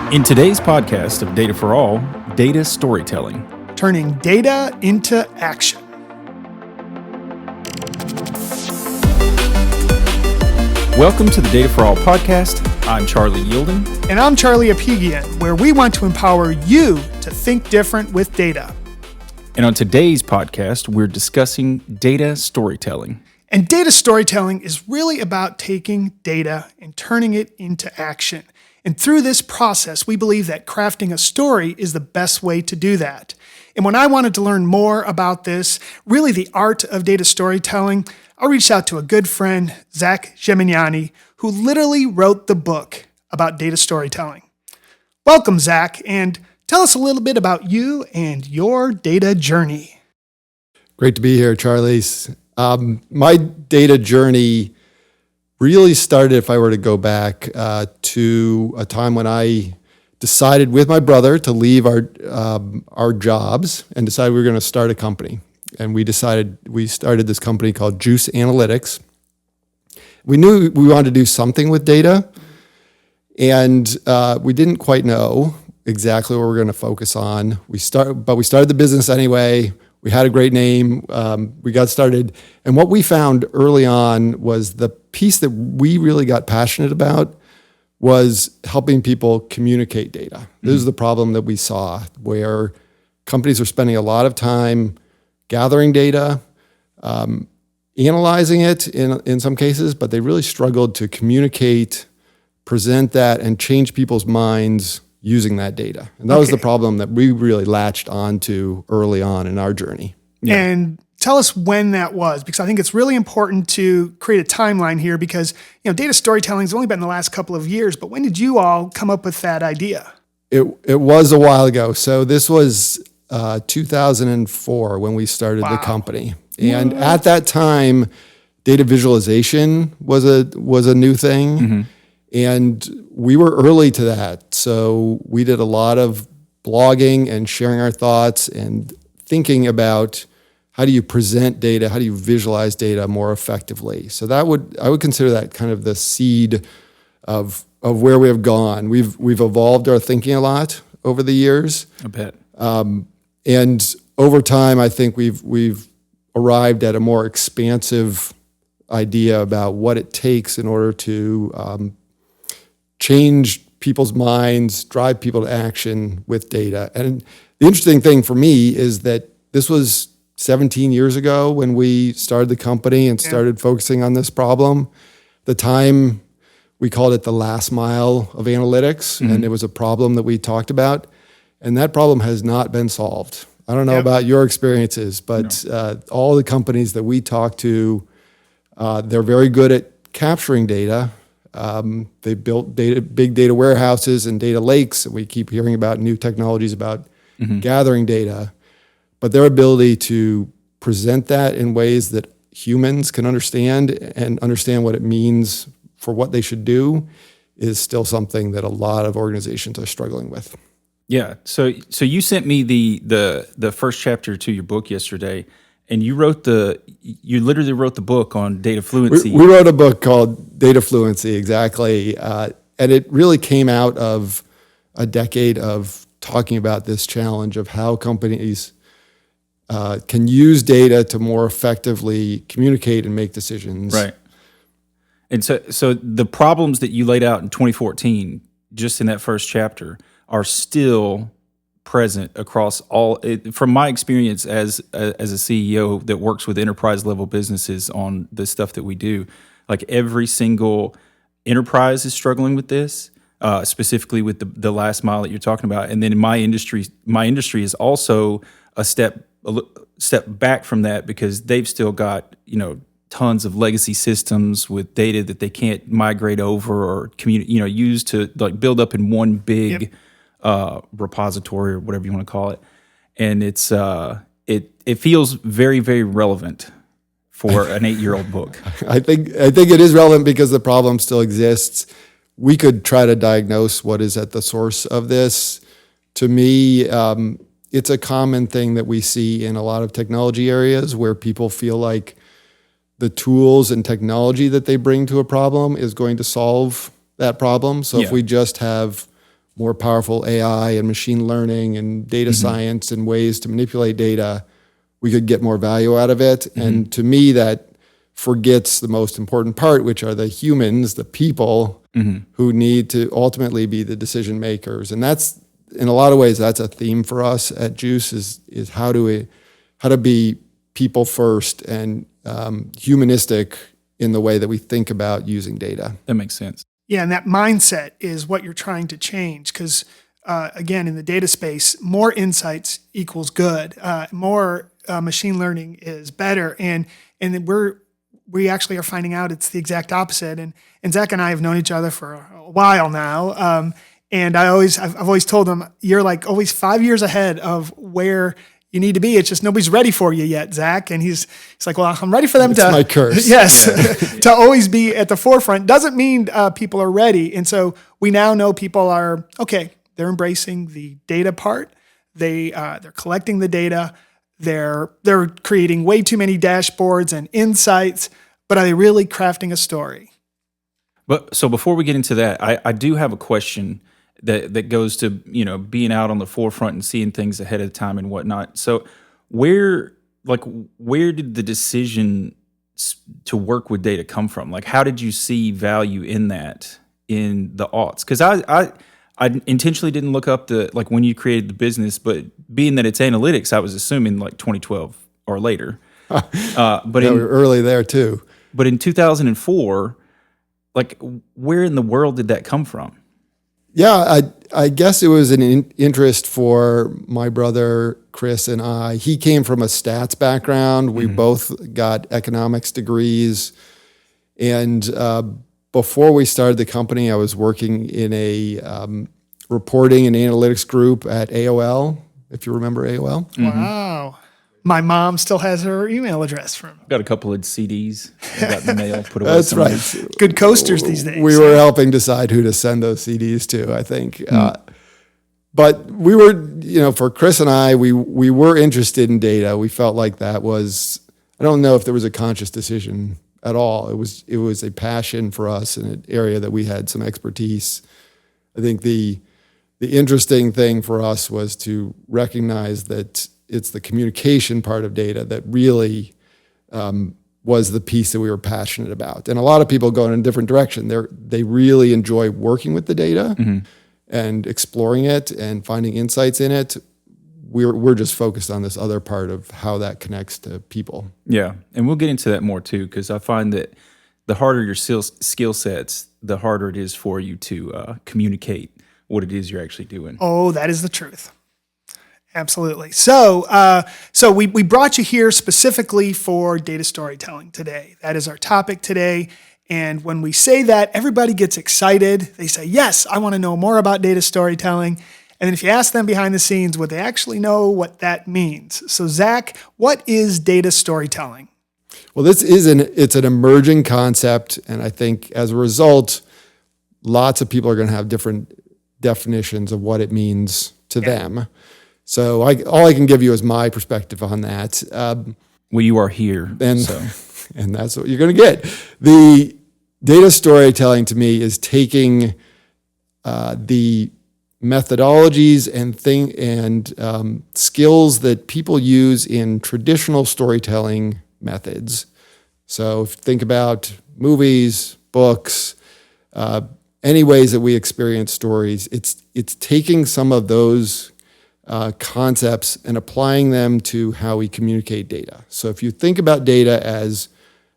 In today's podcast of Data for All, data storytelling. Turning data into action. Welcome to the Data for All podcast. I'm Charlie Yielding. And I'm Charlie Apigian, where we want to empower you to think different with data. And on today's podcast, we're discussing data storytelling. And data storytelling is really about taking data and turning it into action. And through this process, we believe that crafting a story is the best way to do that. And when I wanted to learn more about this, really the art of data storytelling, I reached out to a good friend, Zach Gemignani, who literally wrote the book about data storytelling. Welcome, Zach, and tell us a little bit about you and your data journey. Great to be here, Charlie. My data journey really started, if I were to go back to a time when I decided with my brother to leave our jobs and decided we were going to start a company. And we started this company called Juice Analytics. We knew we wanted to do something with data, and we didn't quite know exactly what we were going to focus on. But we started the business anyway. We had a great name. We got started. And what we found early on was the piece that we really got passionate about was helping people communicate data. This is the problem that we saw, where companies are spending a lot of time gathering data, analyzing it in some cases, but they really struggled to communicate, present that, and change people's minds using that data. And that was the problem that we really latched onto early on in our journey. Yeah. And tell us when that was, because I think it's really important to create a timeline here, because data storytelling has only been the last couple of years, but when did you all come up with that idea? It was a while ago. So this was 2004 when we started the company. And at that time, data visualization was a new thing. Mm-hmm. And we were early to that. So we did a lot of blogging and sharing our thoughts and thinking about how do you present data, how do you visualize data more effectively. So I would consider that kind of the seed of where we have gone. We've evolved our thinking a lot over the years. I bet. And over time, I think we've arrived at a more expansive idea about what it takes in order to change people's minds, drive people to action with data. And the interesting thing for me is that this was 17 years ago when we started the company and started focusing on this problem. The time we called it the last mile of analytics, and it was a problem that we talked about. And that problem has not been solved. I don't know about your experiences, but all the companies that we talk to, they're very good at capturing data. They built big data warehouses and data lakes, and we keep hearing about new technologies about gathering data. But their ability to present that in ways that humans can understand and understand what it means for what they should do is still something that a lot of organizations are struggling with. Yeah. So you sent me the first chapter to your book yesterday, and you literally wrote the book on data fluency. We wrote a book called Data Fluency, exactly. And it really came out of a decade of talking about this challenge of how companies can use data to more effectively communicate and make decisions. Right. And so the problems that you laid out in 2014, just in that first chapter, are still present across all. From my experience as a CEO that works with enterprise level businesses on the stuff that we do, like every single enterprise is struggling with this, specifically with the last mile that you're talking about. And then in my industry is also a step back from that, because they've still got tons of legacy systems with data that they can't migrate over or use to like build up in one big repository or whatever you want to call it. And it's it feels very, very relevant for an 8-year-old book. I think it is relevant because the problem still exists. We could try to diagnose what is at the source of this. To me, it's a common thing that we see in a lot of technology areas where people feel like the tools and technology that they bring to a problem is going to solve that problem. So if we just have more powerful AI and machine learning and data science and ways to manipulate data, we could get more value out of it. And to me, that forgets the most important part, which are the humans, the people who need to ultimately be the decision makers. And that's, in a lot of ways, that's a theme for us at Juice is how to be people first and humanistic in the way that we think about using data. That makes sense. Yeah, and that mindset is what you're trying to change because, again, in the data space, more insights equals good. More machine learning is better, and we actually are finding out it's the exact opposite. And Zach and I have known each other for a while now, and I've always told him you're like always 5 years ahead of where you need to be. It's just nobody's ready for you yet, Zach. And he's like, well, I'm ready for them It's my curse. Yes, to always be at the forefront. Doesn't mean people are ready. And so we now know people are, okay, they're embracing the data part. They're collecting the data. They're creating way too many dashboards and insights, but are they really crafting a story? But so before we get into that, I do have a question that goes to, being out on the forefront and seeing things ahead of time and whatnot. So where did the decision to work with data come from? Like, how did you see value in that in the aughts? Because I intentionally didn't look up when you created the business, but being that it's analytics, I was assuming like 2012 or later. But We're early there too. But in 2004, like, where in the world did that come from? Yeah, I guess it was an interest for my brother Chris and I. He came from a stats background. We both got economics degrees. And before we started the company, I was working in a reporting and analytics group at AOL, if you remember AOL. Wow. My mom still has her email address from. Got a couple of CDs I got in the mail, put away That's somewhere. right. Good coasters these days. We were helping decide who to send those CDs to, I think. But we were, for Chris and I, we were interested in data. We felt like that was, I don't know if there was a conscious decision at all. It was a passion for us in an area that we had some expertise. I think the interesting thing for us was to recognize that it's the communication part of data that really was the piece that we were passionate about. And a lot of people go in a different direction. They really enjoy working with the data and exploring it and finding insights in it. We're just focused on this other part of how that connects to people. Yeah, and we'll get into that more too, because I find that the harder your skill sets, the harder it is for you to communicate what it is you're actually doing. Oh, that is the truth. Absolutely. So we brought you here specifically for data storytelling today. That is our topic today. And when we say that, everybody gets excited. They say, yes, I want to know more about data storytelling. And then if you ask them behind the scenes, would they actually know what that means? So Zach, what is data storytelling? Well, it's an emerging concept. And I think as a result, lots of people are going to have different definitions of what it means to them. So all I can give you is my perspective on that. Well, you are here, and so. And that's what you're going to get. The data storytelling to me is taking the methodologies and skills that people use in traditional storytelling methods. So if you think about movies, books, any ways that we experience stories, it's taking some of those concepts and applying them to how we communicate data. So if you think about data as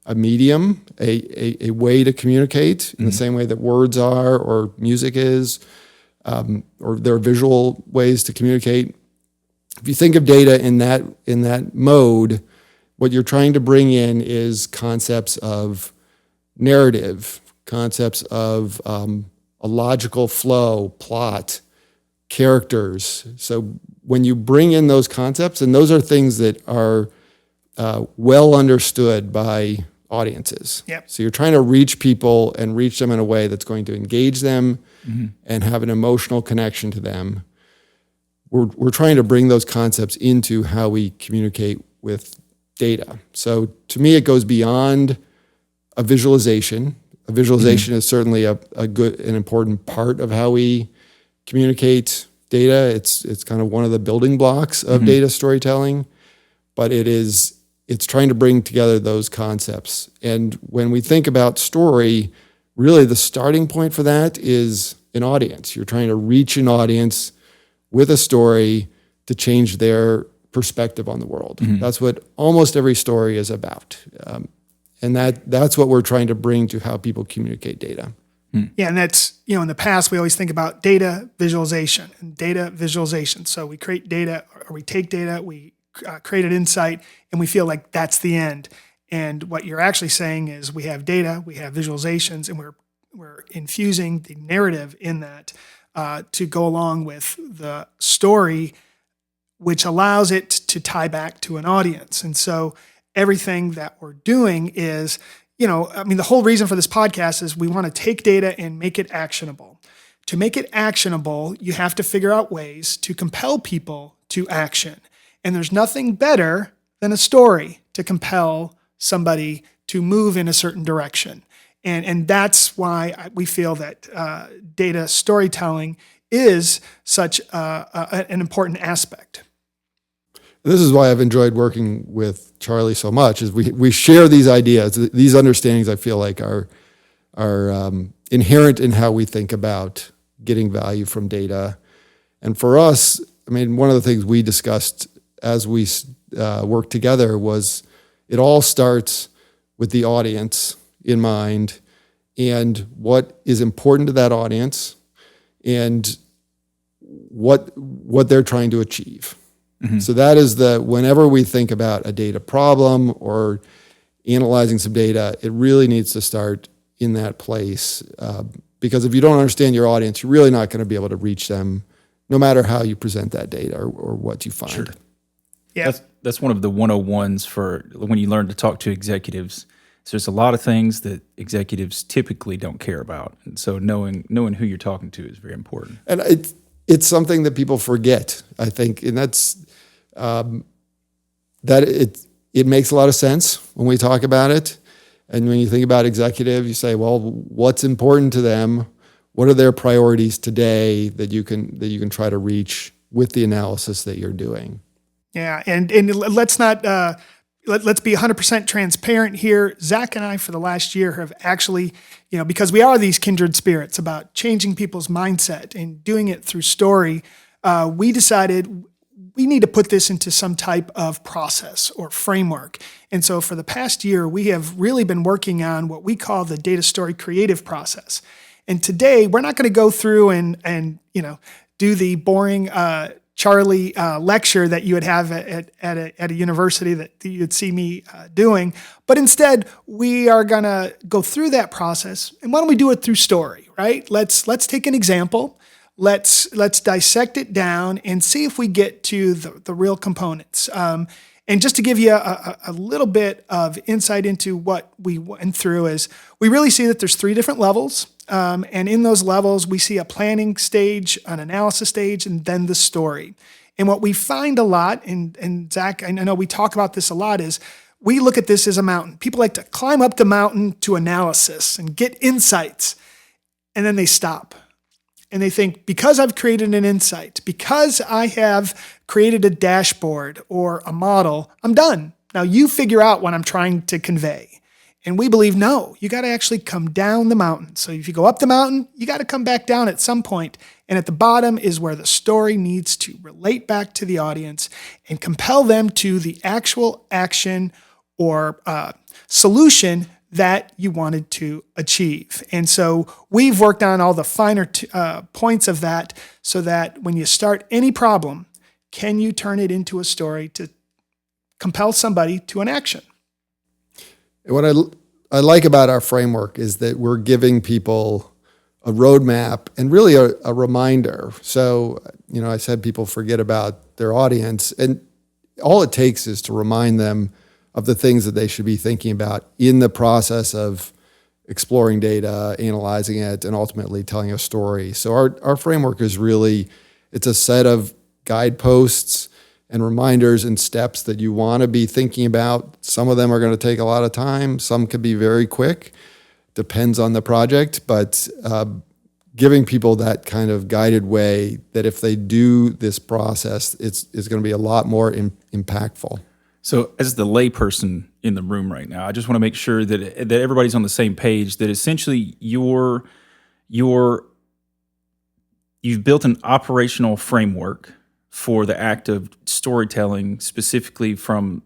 a medium, a way to communicate in the same way that words are or music is, or there are visual ways to communicate. If you think of data in that mode, what you're trying to bring in is concepts of narrative, concepts of a logical flow, plot, characters. So when you bring in those concepts, and those are things that are well understood by audiences. Yep. So you're trying to reach people and reach them in a way that's going to engage them and have an emotional connection to them. We're trying to bring those concepts into how we communicate with data. So to me, it goes beyond a visualization. A visualization is certainly an important part of how we communicate data. It's kind of one of the building blocks of data storytelling, but it's trying to bring together those concepts. And when we think about story, really the starting point for that is an audience. You're trying to reach an audience with a story to change their perspective on the world. That's what almost every story is about. And that's what we're trying to bring to how people communicate data. Yeah, and that's, in the past, we always think about data visualization and data visualization. So we create data, or we take data, we create an insight, and we feel like that's the end. And what you're actually saying is we have data, we have visualizations, and we're infusing the narrative in that to go along with the story, which allows it to tie back to an audience. And so everything that we're doing is, the whole reason for this podcast is we want to take data and make it actionable. To make it actionable, you have to figure out ways to compel people to action. And there's nothing better than a story to compel somebody to move in a certain direction. And that's why we feel that data storytelling is such an important aspect. This is why I've enjoyed working with Charlie so much, is we share these ideas, these understandings I feel like are inherent in how we think about getting value from data. And for us, one of the things we discussed as we worked together was it all starts with the audience in mind and what is important to that audience and what they're trying to achieve. So that is whenever we think about a data problem or analyzing some data, it really needs to start in that place. Because if you don't understand your audience, you're really not going to be able to reach them no matter how you present that data or what you find. Sure. Yeah. That's one of the 101s for when you learn to talk to executives. So there's a lot of things that executives typically don't care about. And so knowing who you're talking to is very important. And it's something that people forget, I think. And that's it makes a lot of sense when we talk about it. And when you think about executive, you say, well, what's important to them? What are their priorities today that you can try to reach with the analysis that you're doing? Yeah, and let's not let's be 100% transparent here. Zach and I, for the last year, have actually, because we are these kindred spirits about changing people's mindset and doing it through story, we decided we need to put this into some type of process or framework. And so for the past year, we have really been working on what we call the data story creative process. And today, we're not going to go through and do the boring Charlie lecture that you would have at a university that you'd see me doing. But instead, we are going to go through that process. And why don't we do it through story, right? Let's take an example. Let's dissect it down and see if we get to the real components. And just to give you a little bit of insight into what we went through is we really see that there's 3 different levels. And in those levels, we see a planning stage, an analysis stage, and then the story. And what we find a lot, and Zach, I know we talk about this a lot, is we look at this as a mountain. People like to climb up the mountain to analysis and get insights, and then they stop. And they think, because I've created an insight, because I have created a dashboard or a model, I'm done. Now you figure out what I'm trying to convey. And we believe, no, you got to actually come down the mountain. So if you go up the mountain, you got to come back down at some point. And at the bottom is where the story needs to relate back to the audience and compel them to the actual action or solution that you wanted to achieve. And so we've worked on all the finer points of that so that when you start any problem, can you turn it into a story to compel somebody to an action? What I like about our framework is that we're giving people a roadmap and really a reminder. So, I said people forget about their audience, and all it takes is to remind them of the things that they should be thinking about in the process of exploring data, analyzing it, and ultimately telling a story. So our framework is really, it's a set of guideposts and reminders and steps that you want to be thinking about. Some of them are going to take a lot of time. Some could be very quick. Depends on the project. But giving people that kind of guided way that if they do this process, it's going to be a lot more impactful. So, as the layperson in the room right now, I just want to make sure that everybody's on the same page. That essentially you've built an operational framework for the act of storytelling, specifically from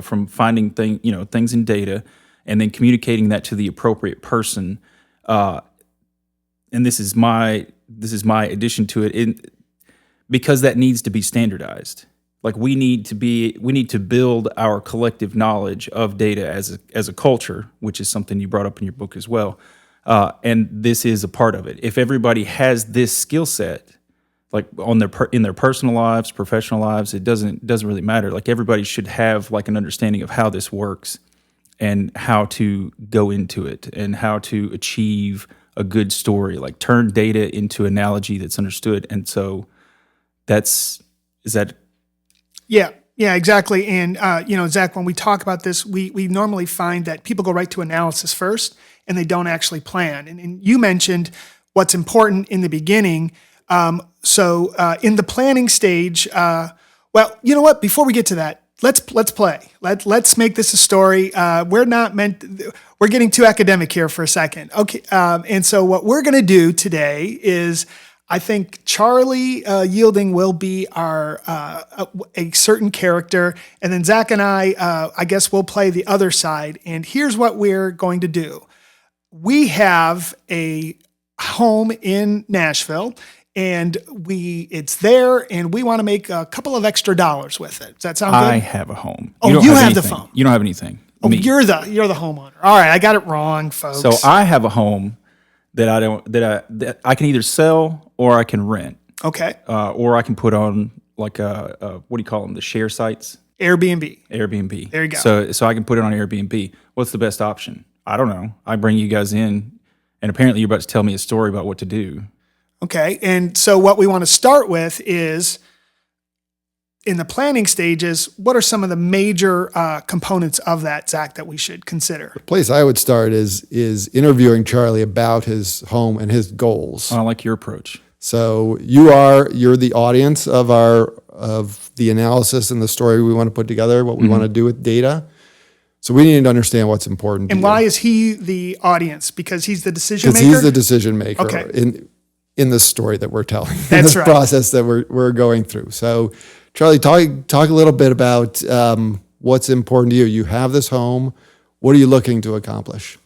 from finding things in data, and then communicating that to the appropriate person. And this is my addition to it, because that needs to be standardized. Like we need to build our collective knowledge of data as a culture, which is something you brought up in your book as well. And this is a part of it. If everybody has this skill set, like in their personal lives, professional lives, it doesn't really matter. Like everybody should have like an understanding of how this works and how to go into it and how to achieve a good story, like turn data into analogy that's understood. And so is that? Yeah, exactly. And, Zach, when we talk about this, we normally find that people go right to analysis first and they don't actually plan. And you mentioned what's important in the beginning. So in the planning stage, well, you know what? Before we get to that, let's play. Let's make this a story. We're getting too academic here for a second. Okay. And so what we're going to do today is, I think Charlie Yielding will be our a certain character, and then Zach and I guess we'll play the other side. And here's what we're going to do: we have a home in Nashville, and it's there, and we want to make a couple of extra dollars with it. Does that sound good? I have a home. Oh, you have the phone. You don't have anything. Oh, Me. you're the homeowner. All right, I got it wrong, folks. So I have a home that I can either sell or I can rent. Okay. Or I can put on like a what do you call them? The share sites. Airbnb. There you go. So I can put it on Airbnb. What's the best option? I don't know. I bring you guys in, and apparently you're about to tell me a story about what to do. Okay. And so what we want to start with is, in the planning stages, what are some of the major components of that, Zach, that we should consider? The place I would start is interviewing Charlie about his home and his goals. I like your approach. So you're the audience of the analysis and the story we want to put together, what we want to do with data. So we need to understand what's important. And why is he the audience? Because he's the decision maker? Because he's the decision maker. Okay. In this story that we're telling, That's in this right. process that we're going through. So, Charlie, talk a little bit about what's important to you. You have this home. What are you looking to accomplish?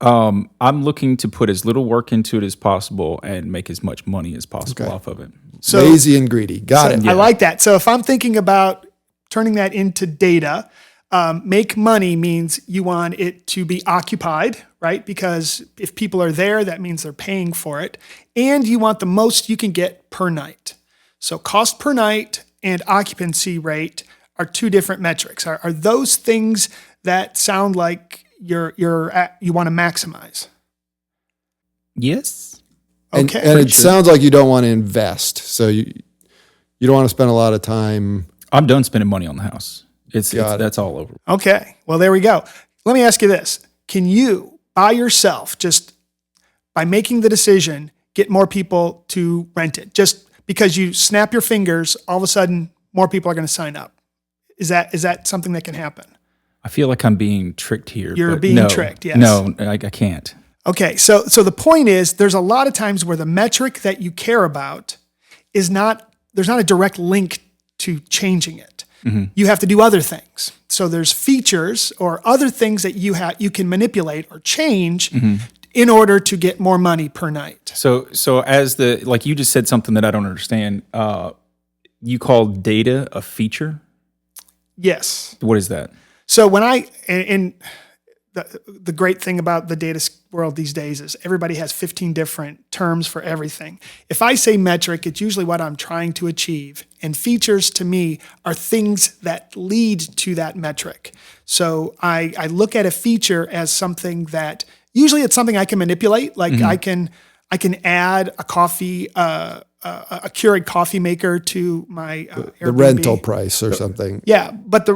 I'm looking to put as little work into it as possible and make as much money as possible off of it. So, lazy and greedy. Got it. I like that. So if I'm thinking about turning that into data, make money means you want it to be occupied, right? Because if people are there, that means they're paying for it. And you want the most you can get per night. So cost per night and occupancy rate are two different metrics. Are those things that sound like you want to maximize? Yes. Okay. And it sounds like you don't want to invest. So you don't want to spend a lot of time. I'm done spending money on the house. That's all over. Okay. Well, there we go. Let me ask you this. Can you, by yourself, just by making the decision, get more people to rent it? Just because you snap your fingers, all of a sudden, more people are going to sign up. Is that something that can happen? I feel like I'm being tricked here. You're being tricked, yes. No, I can't. Okay. So the point is, there's a lot of times where the metric that you care about there's not a direct link to changing it. Mm-hmm. You have to do other things. So there's features or other things that you can manipulate or change in order to get more money per night. So as like you just said something that I don't understand. You call data a feature? Yes. What is that? So when the great thing about the data world these days is everybody has 15 different terms for everything. If I say metric, it's usually what I'm trying to achieve. And features to me are things that lead to that metric. So I look at a feature as something that usually it's something I can manipulate. Like I can add a coffee, a Keurig coffee maker to my Airbnb. The rental price or something. Yeah, but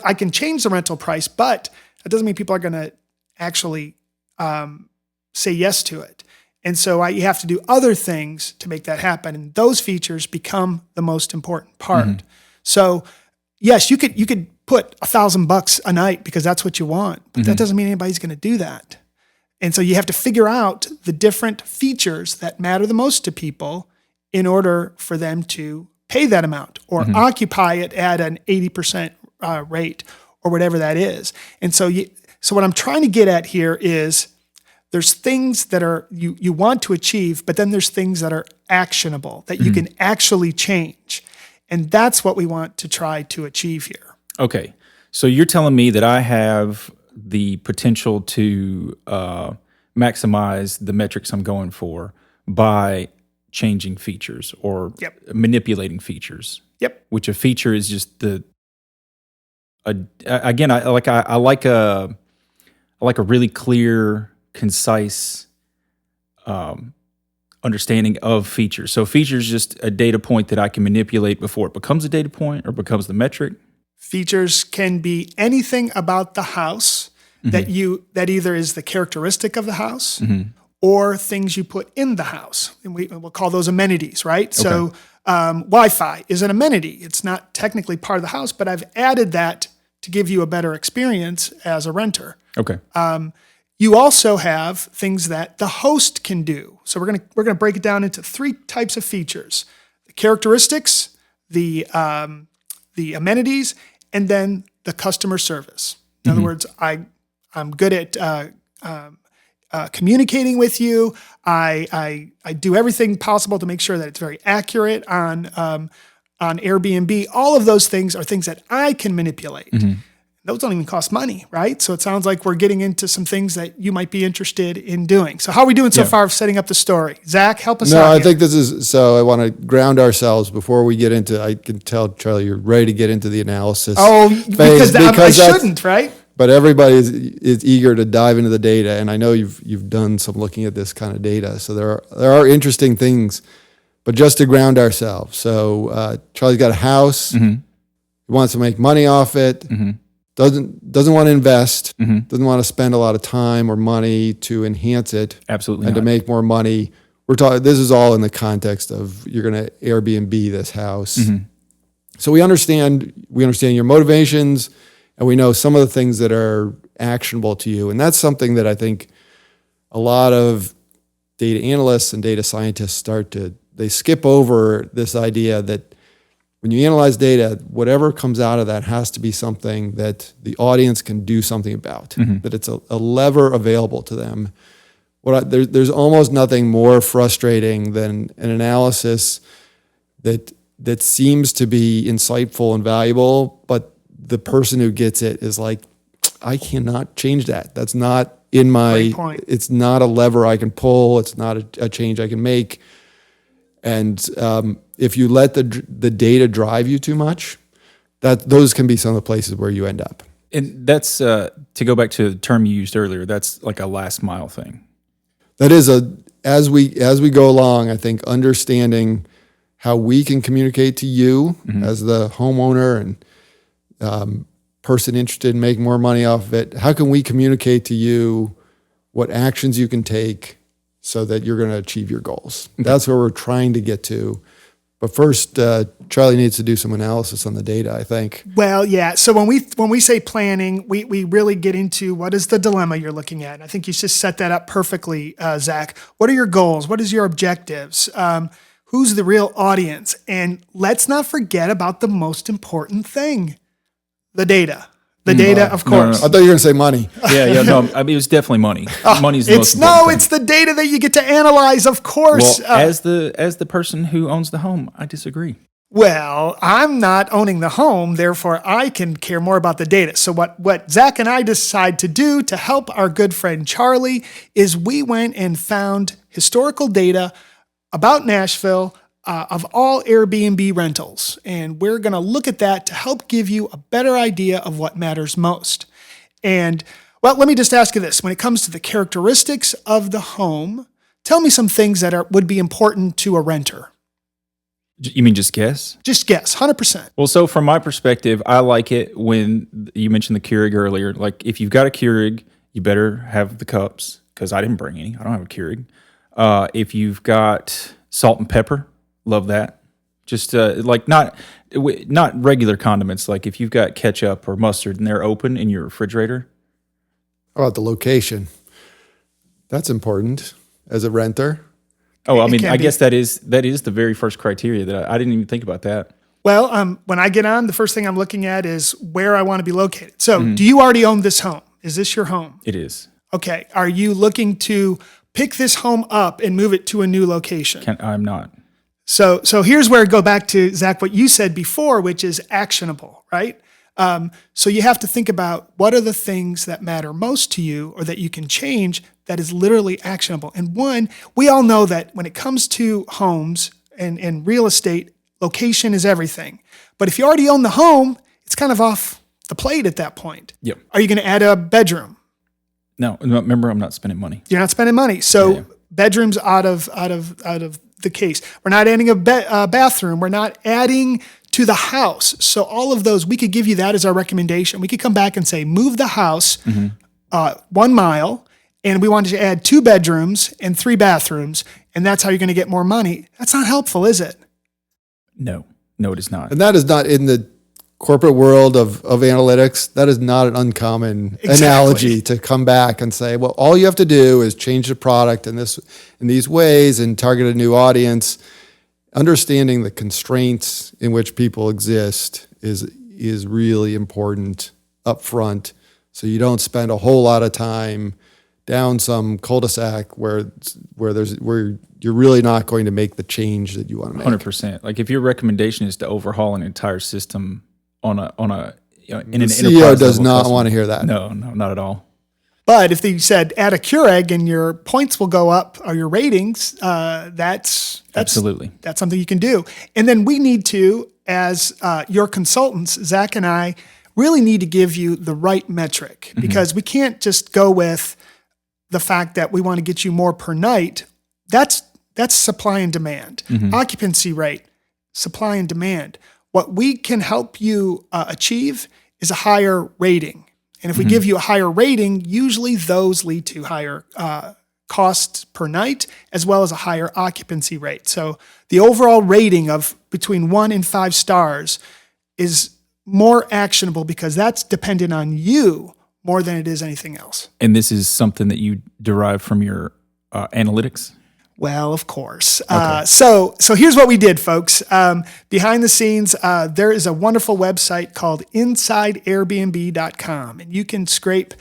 I can change the rental price, but that doesn't mean people are going to actually say yes to it. And so you have to do other things to make that happen. And those features become the most important part. So yes, you could put $1,000 a night because that's what you want, but that doesn't mean anybody's going to do that. And so you have to figure out the different features that matter the most to people in order for them to pay that amount or occupy it at an 80% rate or whatever that is. And so what I'm trying to get at here is there's things that are you want to achieve, but then there's things that are actionable that you can actually change. And that's what we want to try to achieve here. Okay. So you're telling me that I have the potential to maximize the metrics I'm going for by changing features or manipulating features. Yep. Which a feature is just I like a really clear, concise understanding of features. So feature is just a data point that I can manipulate before it becomes a data point or becomes the metric. Features can be anything about the house that either is the characteristic of the house or things you put in the house. And we'll call those amenities, right? Okay. So Wi-Fi is an amenity. It's not technically part of the house, but I've added that to give you a better experience as a renter. Okay. You also have things that the host can do. So we're gonna break it down into 3 types of features: the characteristics, the amenities, and then the customer service. In other words, I'm good at communicating with you. I do everything possible to make sure that it's very accurate on Airbnb. All of those things are things that I can manipulate. Those don't even cost money, right? So it sounds like we're getting into some things that you might be interested in doing. So how are we doing so far of setting up the story? Zach, help us out. No, I think this is, so I want to ground ourselves before we get into, I can tell, Charlie, you're ready to get into the analysis phase. I shouldn't, right? But everybody is eager to dive into the data, and I know you've done some looking at this kind of data. So there are interesting things, but just to ground ourselves. So Charlie's got a house. He wants to make money off it. Doesn't want to invest, doesn't want to spend a lot of time or money to enhance it. Absolutely and not. to make more money. We're talking. This is all in the context of you're going to Airbnb this house. So we understand your motivations, and we know some of the things that are actionable to you. And that's something that I think a lot of data analysts and data scientists they skip over this idea that when you analyze data, whatever comes out of that has to be something that the audience can do something about, that it's a lever available to them. There's almost nothing more frustrating than an analysis that seems to be insightful and valuable, but the person who gets it is like, I cannot change that. That's not in my, it's not a lever I can pull. It's not a change I can make. And if you let the data drive you too much, those can be some of the places where you end up. And that's, to go back to the term you used earlier, that's like a last mile thing. That is as we go along, I think understanding how we can communicate to you as the homeowner and person interested in making more money off of it. How can we communicate to you what actions you can take so that you're going to achieve your goals? That's where we're trying to get to. But first, Charlie needs to do some analysis on the data, I think. Well, yeah. So when we say planning, we really get into what is the dilemma you're looking at. And I think you just set that up perfectly, Zach. What are your goals? What is your objectives? Who's the real audience? And let's not forget about the most important thing, the data. The data, of course. I thought you were going to say money. No. I mean, it was definitely money. Money's the most important thing. It's the data that you get to analyze, of course. Well, as the person who owns the home, I disagree. Well, I'm not owning the home, therefore I can care more about the data. So what Zach and I decide to do to help our good friend Charlie is we went and found historical data about Nashville, of all Airbnb rentals. And we're going to look at that to help give you a better idea of what matters most. And, well, let me just ask you this. When it comes to the characteristics of the home, tell me some things that would be important to a renter. You mean just guess? Just guess, 100%. Well, so from my perspective, I like it when you mentioned the Keurig earlier. Like, if you've got a Keurig, you better have the cups, because I didn't bring any. I don't have a Keurig. If you've got salt and pepper, love that. Just like not regular condiments. Like if you've got ketchup or mustard and they're open in your refrigerator. How about the location? That's important as a renter. Oh, I It mean, can I be. guess that is the very first criteria that I didn't even think about that. Well, when I get on, the first thing I'm looking at is where I want to be located. So, do you already own this home? Is this your home? It is. Okay. Are you looking to pick this home up and move it to a new location? I'm not. So here's where I go back to, Zach, what you said before, which is actionable, right? So you have to think about what are the things that matter most to you or that you can change that is literally actionable. And one, we all know that when it comes to homes and real estate, location is everything. But if you already own the home, it's kind of off the plate at that point. Yep. Are you going to add a bedroom? No, remember, I'm not spending money. You're not spending money. So Yeah. bedrooms out of the case. We're not adding a bathroom. We're not adding to the house. So all of those, we could give you that as our recommendation. We could come back and say, move the house 1 mile, and we want you to add 2 bedrooms and 3 bathrooms, and that's how you're going to get more money. That's not helpful, is it? No, it is not. And that is not in the corporate world of analytics. That is not an uncommon analogy to come back and say, well, all you have to do is change the product in these ways and target a new audience. Understanding the constraints in which people exist is really important up front, so you don't spend a whole lot of time down some cul-de-sac where you're really not going to make the change that you want to make. 100%. Like if your recommendation is to overhaul an entire system on a in an The enterprise CEO does level not customer- want to hear that. No, not at all. But if they said add a Keurig and your points will go up or your ratings, that's Absolutely. That's something you can do. And then we need to, as your consultants, Zach and I, really need to give you the right metric because we can't just go with the fact that we want to get you more per night. That's supply and demand. Occupancy rate, supply and demand. What we can help you achieve is a higher rating. And if we give you a higher rating, usually those lead to higher costs per night, as well as a higher occupancy rate. So the overall rating of between 1 and 5 stars is more actionable because that's dependent on you more than it is anything else. And this is something that you derive from your analytics? Well, of course. So here's what we did, folks. Behind the scenes, there is a wonderful website called InsideAirbnb.com, and you can scrape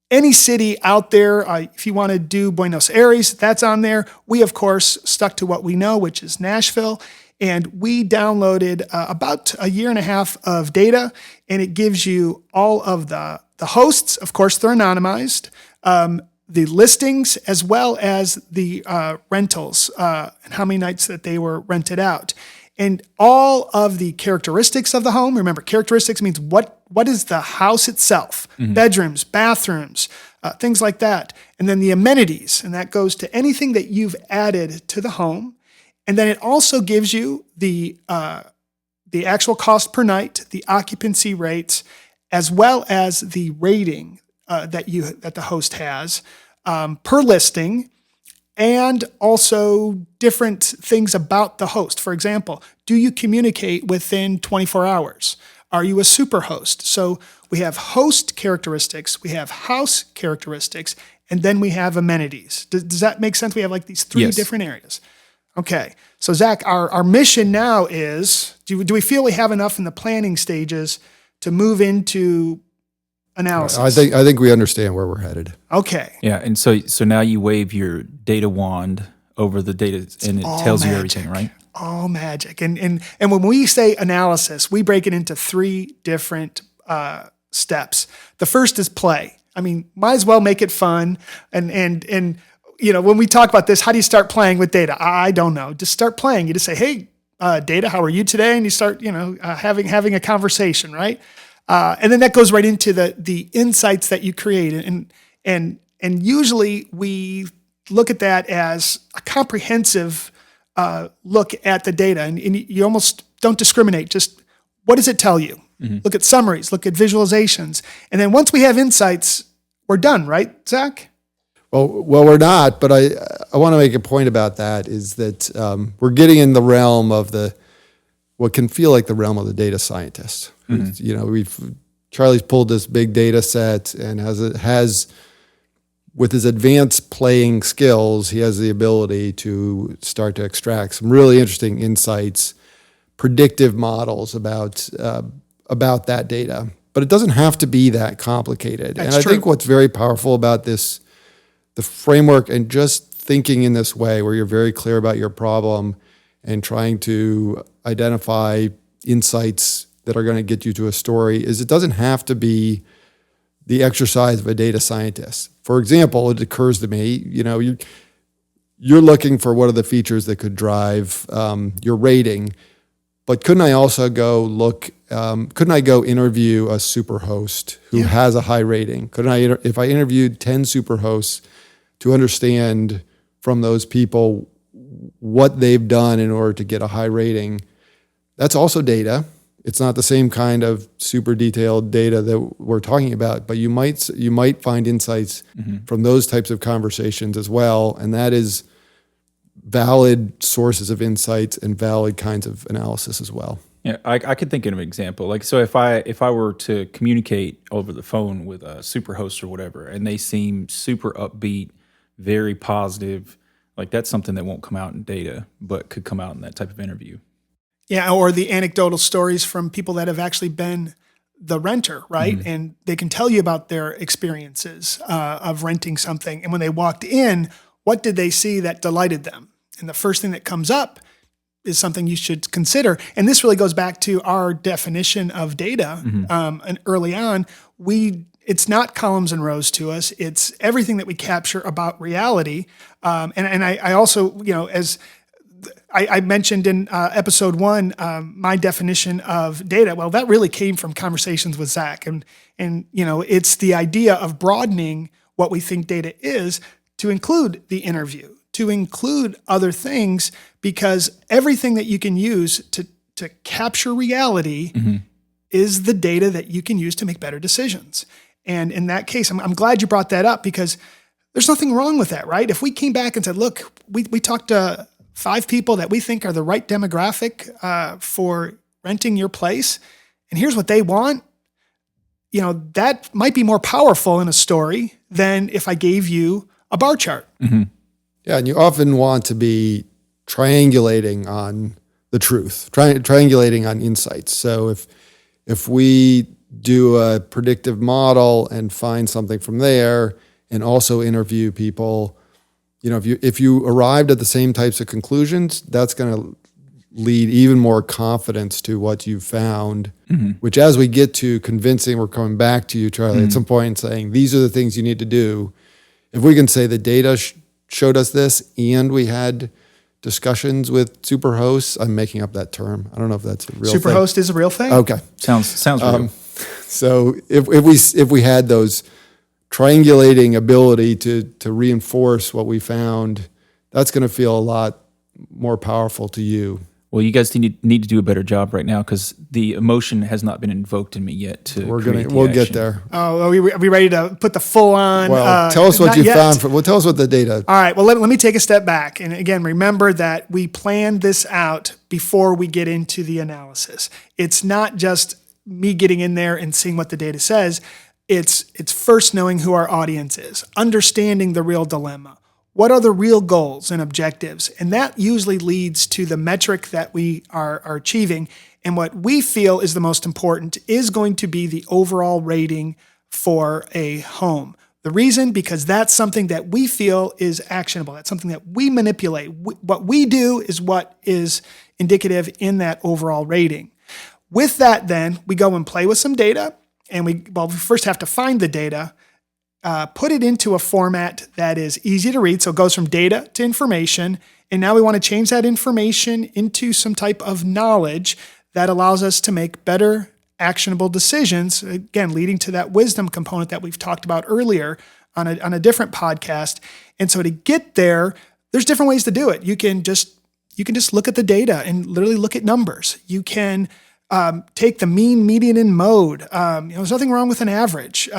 any city out there. If you want to do Buenos Aires, that's on there. We, of course, stuck to what we know, which is Nashville. And we downloaded about a year and a half of data, and it gives you all of the hosts. Of course, they're anonymized. The listings, as well as the rentals and how many nights that they were rented out. And all of the characteristics of the home. Remember, characteristics means what is the house itself, bedrooms, bathrooms, things like that. And then the amenities, and that goes to anything that you've added to the home. And then it also gives you the actual cost per night, the occupancy rates, as well as the rating that the host has per listing, and also different things about the host. For example, do you communicate within 24 hours? Are you a super host? So we have host characteristics, we have house characteristics, and then we have amenities. Does that make sense? We have like these 3 Yes. different areas. Okay. So Zach, our mission now is, do we feel we have enough in the planning stages to move into analysis? I think we understand where we're headed. Okay. Yeah, and so now you wave your data wand over the data, and it all tells you magic. everything, right? All magic. And when we say analysis, we break it into 3 different steps. The first is play. I mean, might as well make it fun. And you know, when we talk about this, how do you start playing with data? I don't know. Just start playing. You just say, hey, data, how are you today? And you start, having a conversation, right? And then that goes right into the insights that you create. And usually we look at that as a comprehensive look at the data. And you almost don't discriminate. Just what does it tell you? Look at summaries, look at visualizations. And then once we have insights, we're done, right, Zach? Well, we're not, but I want to make a point about that is that we're getting in the realm of what can feel like the realm of the data scientist. Charlie's pulled this big data set and has with his advanced playing skills, he has the ability to start to extract some really interesting insights, predictive models about that data. But it doesn't have to be that complicated. That's and I true. think what's very powerful about this, the framework and just thinking in this way where you're very clear about your problem and trying to identify insights that are going to get you to a story, is it doesn't have to be the exercise of a data scientist. For example, it occurs to me, you're looking for what are the features that could drive your rating, but couldn't I also couldn't I go interview a superhost who has a high rating? Couldn't I, if I interviewed 10 superhosts to understand from those people what they've done in order to get a high rating? That's also data. It's not the same kind of super detailed data that we're talking about, but you might find insights from those types of conversations as well, and that is valid sources of insights and valid kinds of analysis as well. Yeah, I could think of an example. Like, so if I were to communicate over the phone with a superhost or whatever, and they seem super upbeat, very positive, like that's something that won't come out in data, but could come out in that type of interview. Yeah, or the anecdotal stories from people that have actually been the renter, right? Mm-hmm. And they can tell you about their experiences of renting something. And when they walked in, what did they see that delighted them? And the first thing that comes up is something you should consider. And this really goes back to our definition of data. And early on, it's not columns and rows to us. It's everything that we capture about reality. And I also, as I mentioned in episode 1, my definition of data. Well, that really came from conversations with Zach, and it's the idea of broadening what we think data is to include the interview, to include other things, because everything that you can use to capture reality is the data that you can use to make better decisions. And in that case, I'm glad you brought that up, because there's nothing wrong with that, right? If we came back and said, look, we talked to 5 people that we think are the right demographic for renting your place, and here's what they want, that might be more powerful in a story than if I gave you a bar chart. Yeah, and you often want to be triangulating on the truth, triangulating on insights. So if we do a predictive model and find something from there and also interview people, if you arrived at the same types of conclusions, that's going to lead even more confidence to what you found, which as we get to convincing, we're coming back to you, Charlie, at some point and saying, these are the things you need to do. If we can say the data showed us this and we had discussions with superhosts, I'm making up that term. I don't know if that's a real thing. Superhost is a real thing? Okay. Sounds real. So if we had those triangulating ability to reinforce what we found, that's going to feel a lot more powerful to you. Well, you guys need to do a better job right now, because the emotion has not been invoked in me yet. We'll get there. Oh, are we ready to put the full on? Well, tell us what you found. Tell us what the data. All right. Well, let me take a step back. And again, remember that we planned this out before we get into the analysis. It's not just me getting in there and seeing what the data says. It's first knowing who our audience is, understanding the real dilemma. What are the real goals and objectives? And that usually leads to the metric that we are achieving. And what we feel is the most important is going to be the overall rating for a home. The reason, because that's something that we feel is actionable. That's something that we manipulate. What we do is what is indicative in that overall rating. With that, then, we go and play with some data. And we first have to find the data, put it into a format that is easy to read. So it goes from data to information. And now we want to change that information into some type of knowledge that allows us to make better, actionable decisions, again, leading to that wisdom component that we've talked about earlier on a different podcast. And so to get there, there's different ways to do it. You can just look at the data and literally look at numbers. You can take the mean, median, and mode. There's nothing wrong with an average.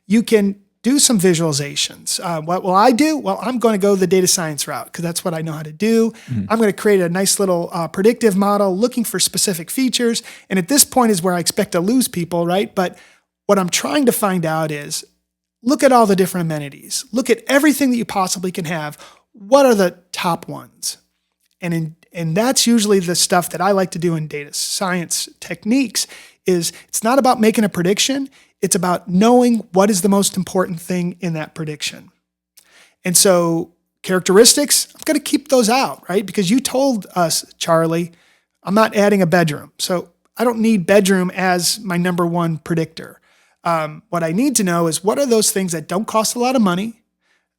You can do some visualizations. What will I do? Well, I'm going to go the data science route because that's what I know how to do. I'm going to create a nice little predictive model looking for specific features. And at this point is where I expect to lose people, right? But what I'm trying to find out is look at all the different amenities. Look at everything that you possibly can have. What are the top ones? And that's usually the stuff that I like to do in data science techniques is it's not about making a prediction. It's about knowing what is the most important thing in that prediction. And so characteristics, I'm going to keep those out, right? Because you told us, Charlie, I'm not adding a bedroom. So I don't need bedroom as my number one predictor. What I need to know is what are those things that don't cost a lot of money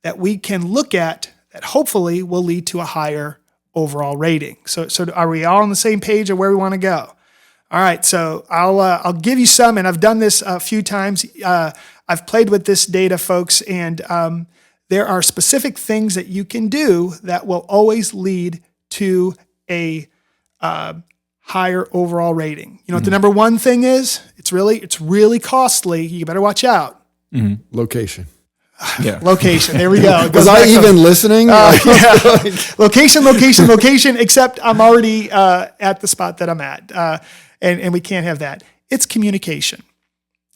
that we can look at that hopefully will lead to a higher overall rating. So are we all on the same page of where we want to go? All right, so I'll give you some, and I've done this a few times. I've played with this data, folks, and there are specific things that you can do that will always lead to a higher overall rating. You know what the number one thing is? It's really costly. You better watch out. Location. Yeah. Location. There we go. Was I even listening? Yeah. Location, except I'm already at the spot that I'm at. And we can't have that. It's communication.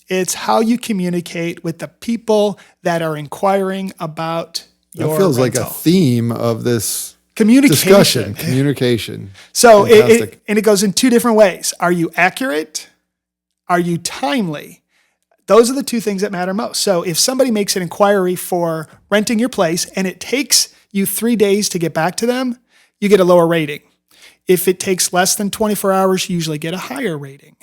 It's how you communicate with the people that are inquiring about your That feels like rental. a theme of this Communication. discussion. Communication. So Fantastic. it goes in two different ways. Are you accurate? Are you timely? Those are the two things that matter most. So if somebody makes an inquiry for renting your place and it takes you 3 days to get back to them, you get a lower rating. If it takes less than 24 hours, you usually get a higher rating.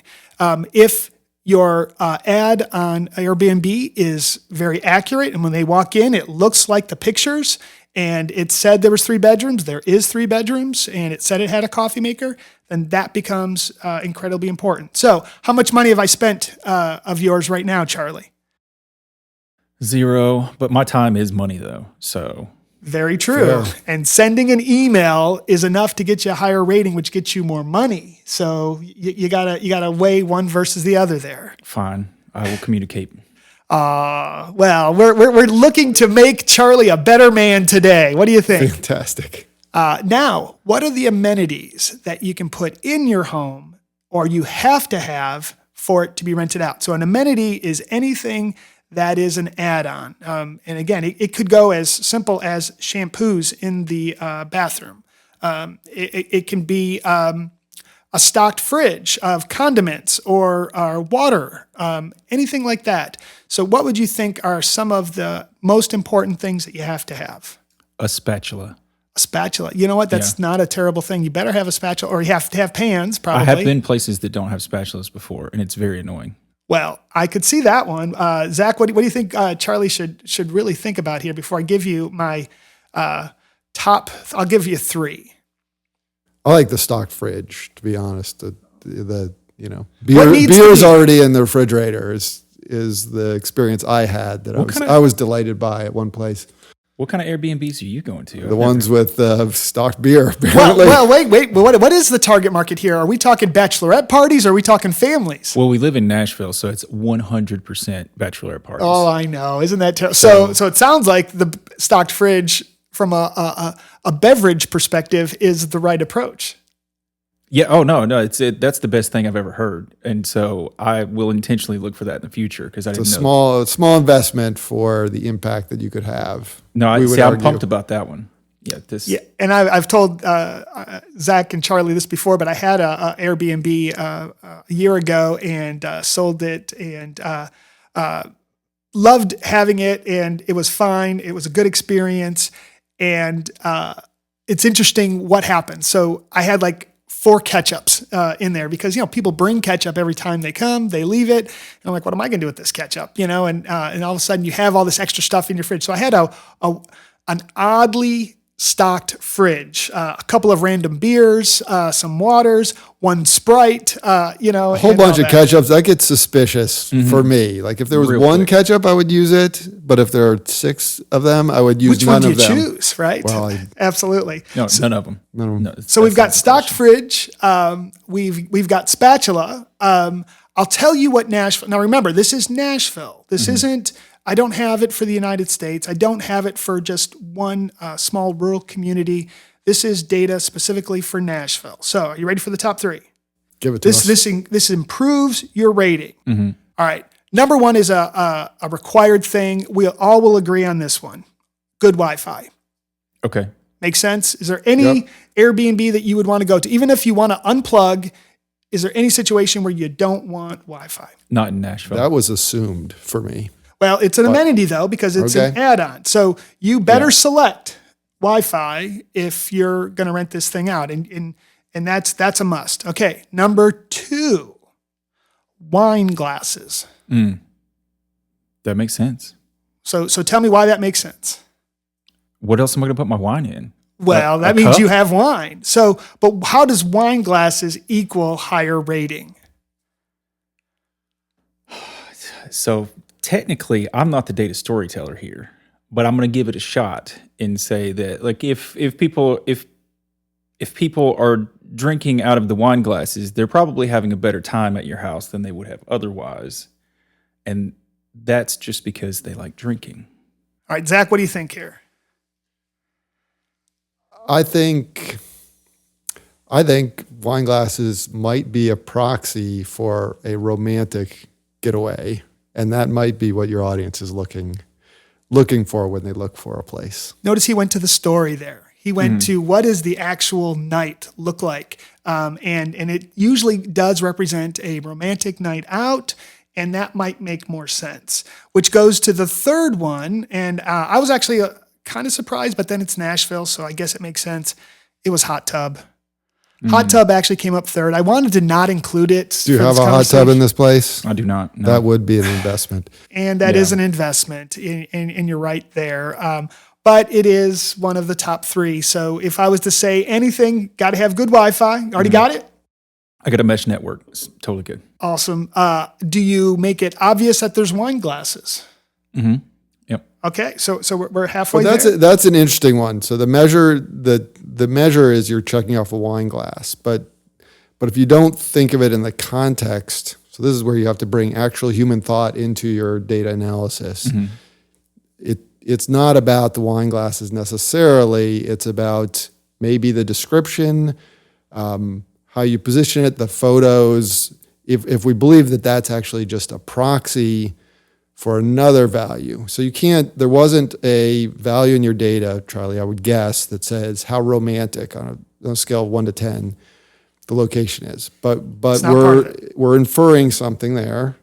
If your ad on Airbnb is very accurate and when they walk in, it looks like the pictures and it said there was 3 bedrooms, there is 3 bedrooms, and it said it had a coffee maker, then that becomes incredibly important. So how much money have I spent of yours right now, Charlie? 0, but my time is money though. So Very true. Fair. And sending an email is enough to get you a higher rating, which gets you more money. So you gotta weigh one versus the other there. fine, I will communicate. Well, we're looking to make Charlie a better man today. What do you think? Fantastic. Now, what are the amenities that you can put in your home or you have to have for it to be rented out? So an amenity is anything that is an add-on. And again, it could go as simple as shampoos in the bathroom. It can be a stocked fridge of condiments or water, anything like that. So what would you think are some of the most important things that you have to have? A spatula. A spatula. You know what? That's not a terrible thing. You better have a spatula, or you have to have pans, probably. I have been places that don't have spatulas before, and it's very annoying. Well, I could see that one. Zach, what do you think Charlie should really think about here before I give you my top? I'll give you 3. I like the stock fridge, to be honest. The What needs to beer's be- already in the refrigerator is the experience I had that I was delighted by at one place. What kind of Airbnbs are you going to? The ones with stocked beer, apparently. Well, wait. What is the target market here? Are we talking bachelorette parties or are we talking families? Well, we live in Nashville, so it's 100% bachelorette parties. Oh, I know. Isn't that terrible? So it sounds like the stocked fridge from a beverage perspective is the right approach. Yeah. Oh no. That's the best thing I've ever heard, and so I will intentionally look for that in the future because I It's a didn't know. small investment for the impact that you could have. No, we would I'm argue. pumped about that one. Yeah. Yeah, and I've told Zach and Charlie this before, but I had a Airbnb a year ago and sold it and loved having it, and it was fine. It was a good experience, and it's interesting what happened. So I had like 4 ketchups in there because people bring ketchup every time they come, they leave it, and I'm like, what am I going to do with this ketchup? And all of a sudden you have all this extra stuff in your fridge. So I had an oddly stocked fridge, a couple of random beers, some waters, 1 Sprite, A whole bunch of ketchups, that gets suspicious for me. Like if there was Real 1 quick. ketchup, I would use it. But if there are 6 of them, I would use Which none one do of you them. choose, right? Well, Absolutely. No, none of them. None of them. No, So we've got that's not the stocked fridge. We've got spatula. I'll tell you what Nashville. Now remember, this is Nashville. This isn't I don't have it for the United States. I don't have it for just one small rural community. This is data specifically for Nashville. So are you ready for the top 3? Give it to us. This improves your rating. All right. Number 1 is a required thing. We all will agree on this one. Good Wi-Fi. Okay. Makes sense? Is there any Airbnb that you would want to go to? Even if you want to unplug, is there any situation where you don't want Wi-Fi? Not in Nashville. That was assumed for me. Well, it's an amenity though, because it's an add-on. So you better select Wi-Fi if you're going to rent this thing out. And that's a must. Okay. Number 2, wine glasses. That makes sense. So tell me why that makes sense. What else am I going to put my wine in? Well, that means you have wine. So, but how does wine glasses equal higher rating? So technically, I'm not the data storyteller here, but I'm going to give it a shot and say that, like, if people are drinking out of the wine glasses, they're probably having a better time at your house than they would have otherwise, and that's just because they like drinking. All right, Zach, what do you think here? I think wine glasses might be a proxy for a romantic getaway, and that might be what your audience is looking for when they look for a place. Notice he went to the story there. He went to what does the actual night look like, and it usually does represent a romantic night out, and that might make more sense. Which goes to the third one, and I was actually kind of surprised, but then it's Nashville, so I guess it makes sense. It was hot tub. Hot tub actually came up third. I wanted to not include it. Do you have a hot tub in this place? I do not. No. That would be an investment. And that is an investment, and you're right there. But it is one of the top 3. So if I was to say anything, got to have good Wi-Fi. Already got it? I got a mesh network. It's totally good. Awesome. Do you make it obvious that there's wine glasses? Yep. Okay, so we're halfway Well, there. that's an interesting one. So the measure is you're checking off a wine glass, but if you don't think of it in the context, so this is where you have to bring actual human thought into your data analysis. It's not about the wine glasses necessarily. It's about maybe the description, how you position it, the photos. If we believe that that's actually just a proxy for another value. So there wasn't a value in your data, Charlie, I would guess, that says how romantic on a scale of 1 to 10 the location is. But we're inferring something there.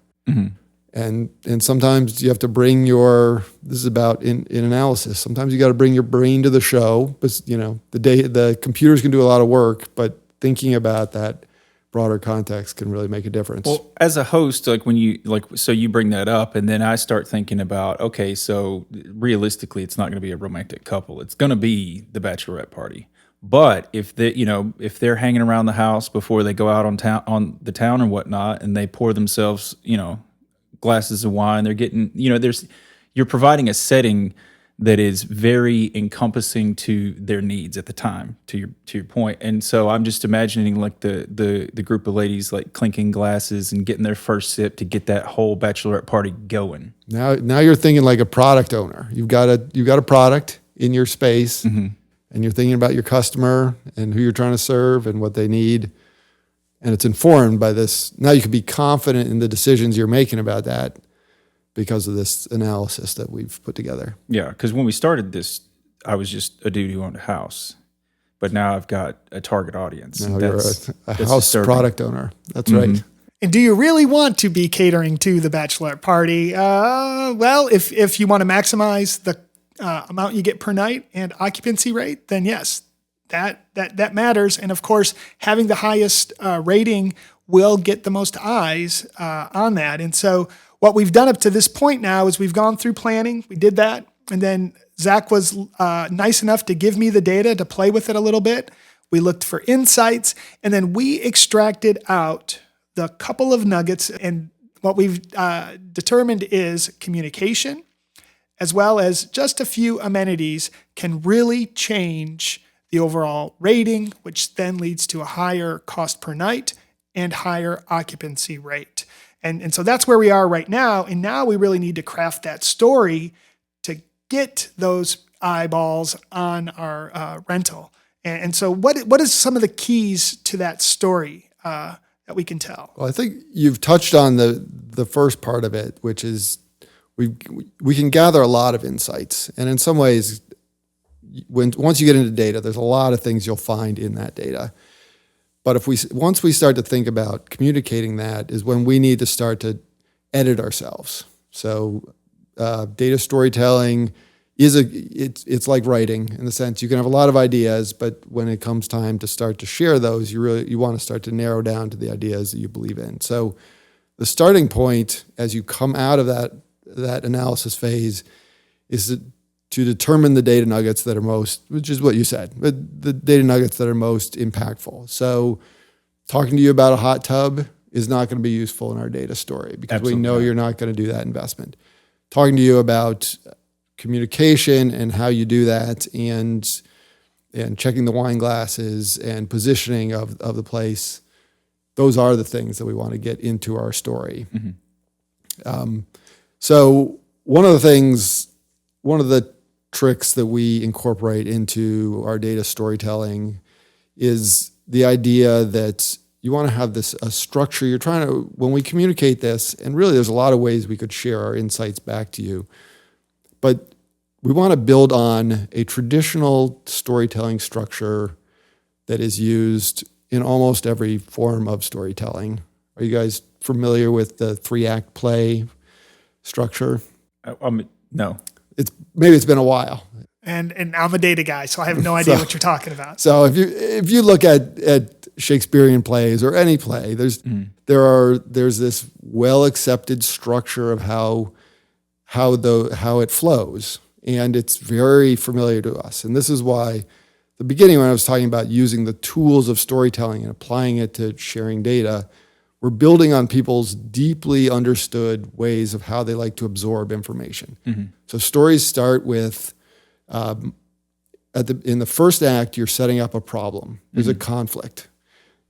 And sometimes you have to bring this is about in analysis. Sometimes you got to bring your brain to the show, but the computers can do a lot of work, but thinking about that broader context can really make a difference. Well, as a host, so you bring that up, and then I start thinking about, okay, so realistically, it's not going to be a romantic couple. It's going to be the bachelorette party. But if they're hanging around the house before they go out on the town or whatnot, and they pour themselves, glasses of wine, they're getting, you're providing a setting that is very encompassing to their needs at the time, to your point. And so I'm just imagining like the group of ladies like clinking glasses and getting their first sip to get that whole bachelorette party going. Now you're thinking like a product owner. You've got a product in your space, and you're thinking about your customer and who you're trying to serve and what they need. And it's informed by this. Now you can be confident in the decisions you're making about that because of this analysis that we've put together. Yeah, because when we started this, I was just a dude who owned a house. But now I've got a target audience. Now you're a house product owner. That's right. And do you really want to be catering to the bachelorette party? Well, if you want to maximize the amount you get per night and occupancy rate, then yes, that matters. And of course, having the highest rating will get the most eyes on that. And so what we've done up to this point now is we've gone through planning. We did that. And then Zach was nice enough to give me the data to play with it a little bit. We looked for insights, and then we extracted out the couple of nuggets. And what we've determined is communication, as well as just a few amenities, can really change the overall rating, which then leads to a higher cost per night and higher occupancy rate. And so that's where we are right now. And now we really need to craft that story to get those eyeballs on our rental. And so what is some of the keys to that story that we can tell? Well, I think you've touched on the first part of it, which is we can gather a lot of insights. And in some ways, once you get into data, there's a lot of things you'll find in that data. But once we start to think about communicating that is when we need to start to edit ourselves. So data storytelling it's like writing in the sense you can have a lot of ideas, but when it comes time to start to share those, you want to start to narrow down to the ideas that you believe in. So the starting point as you come out of that analysis phase is to determine the data nuggets that are most, which is what you said, the data nuggets that are most impactful. So talking to you about a hot tub is not going to be useful in our data story because Absolutely we know not. you're not going to do that investment. Talking to you about communication and how you do that and checking the wine glasses and positioning of the place, those are the things that we want to get into our story. So one of the tricks that we incorporate into our data storytelling is the idea that you want to have a structure. You're trying to, when we communicate this, and really there's a lot of ways we could share our insights back to you, but we want to build on a traditional storytelling structure that is used in almost every form of storytelling. Are you guys familiar with the 3-act play structure? No. Maybe it's been a while. And I'm a data guy, so I have no idea what you're talking about. So if you look at Shakespearean plays or any play, there's this well accepted structure of how it flows, and it's very familiar to us. And this is why at the beginning when I was talking about using the tools of storytelling and applying it to sharing data, we're building on people's deeply understood ways of how they like to absorb information. So stories start with, in the first act, you're setting up a problem. There's a conflict.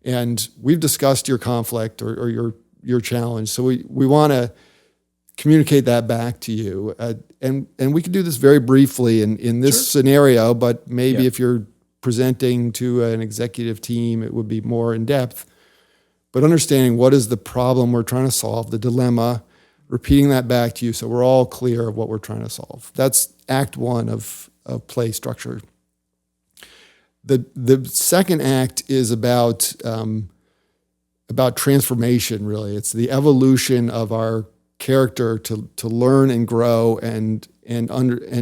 And we've discussed your conflict or your challenge. So we want to communicate that back to you. And we can do this very briefly in this scenario, but maybe if you're presenting to an executive team, it would be more in depth. But understanding what is the problem we're trying to solve, the dilemma, repeating that back to you so we're all clear of what we're trying to solve. That's act one of play structure. The second act is about transformation, really. It's the evolution of our character to learn and grow and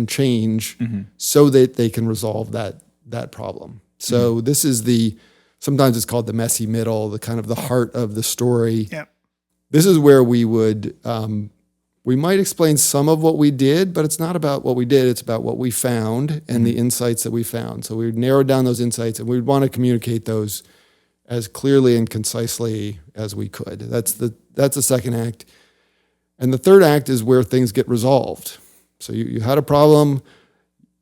change so that they can resolve that problem. So this is sometimes it's called the messy middle, the kind of the heart of the story. Yeah. This is where we would, we might explain some of what we did, but it's not about what we did. It's about what we found and the insights that we found. So we would narrow down those insights and we'd want to communicate those as clearly and concisely as we could. That's the second act. And the third act is where things get resolved. So you had a problem,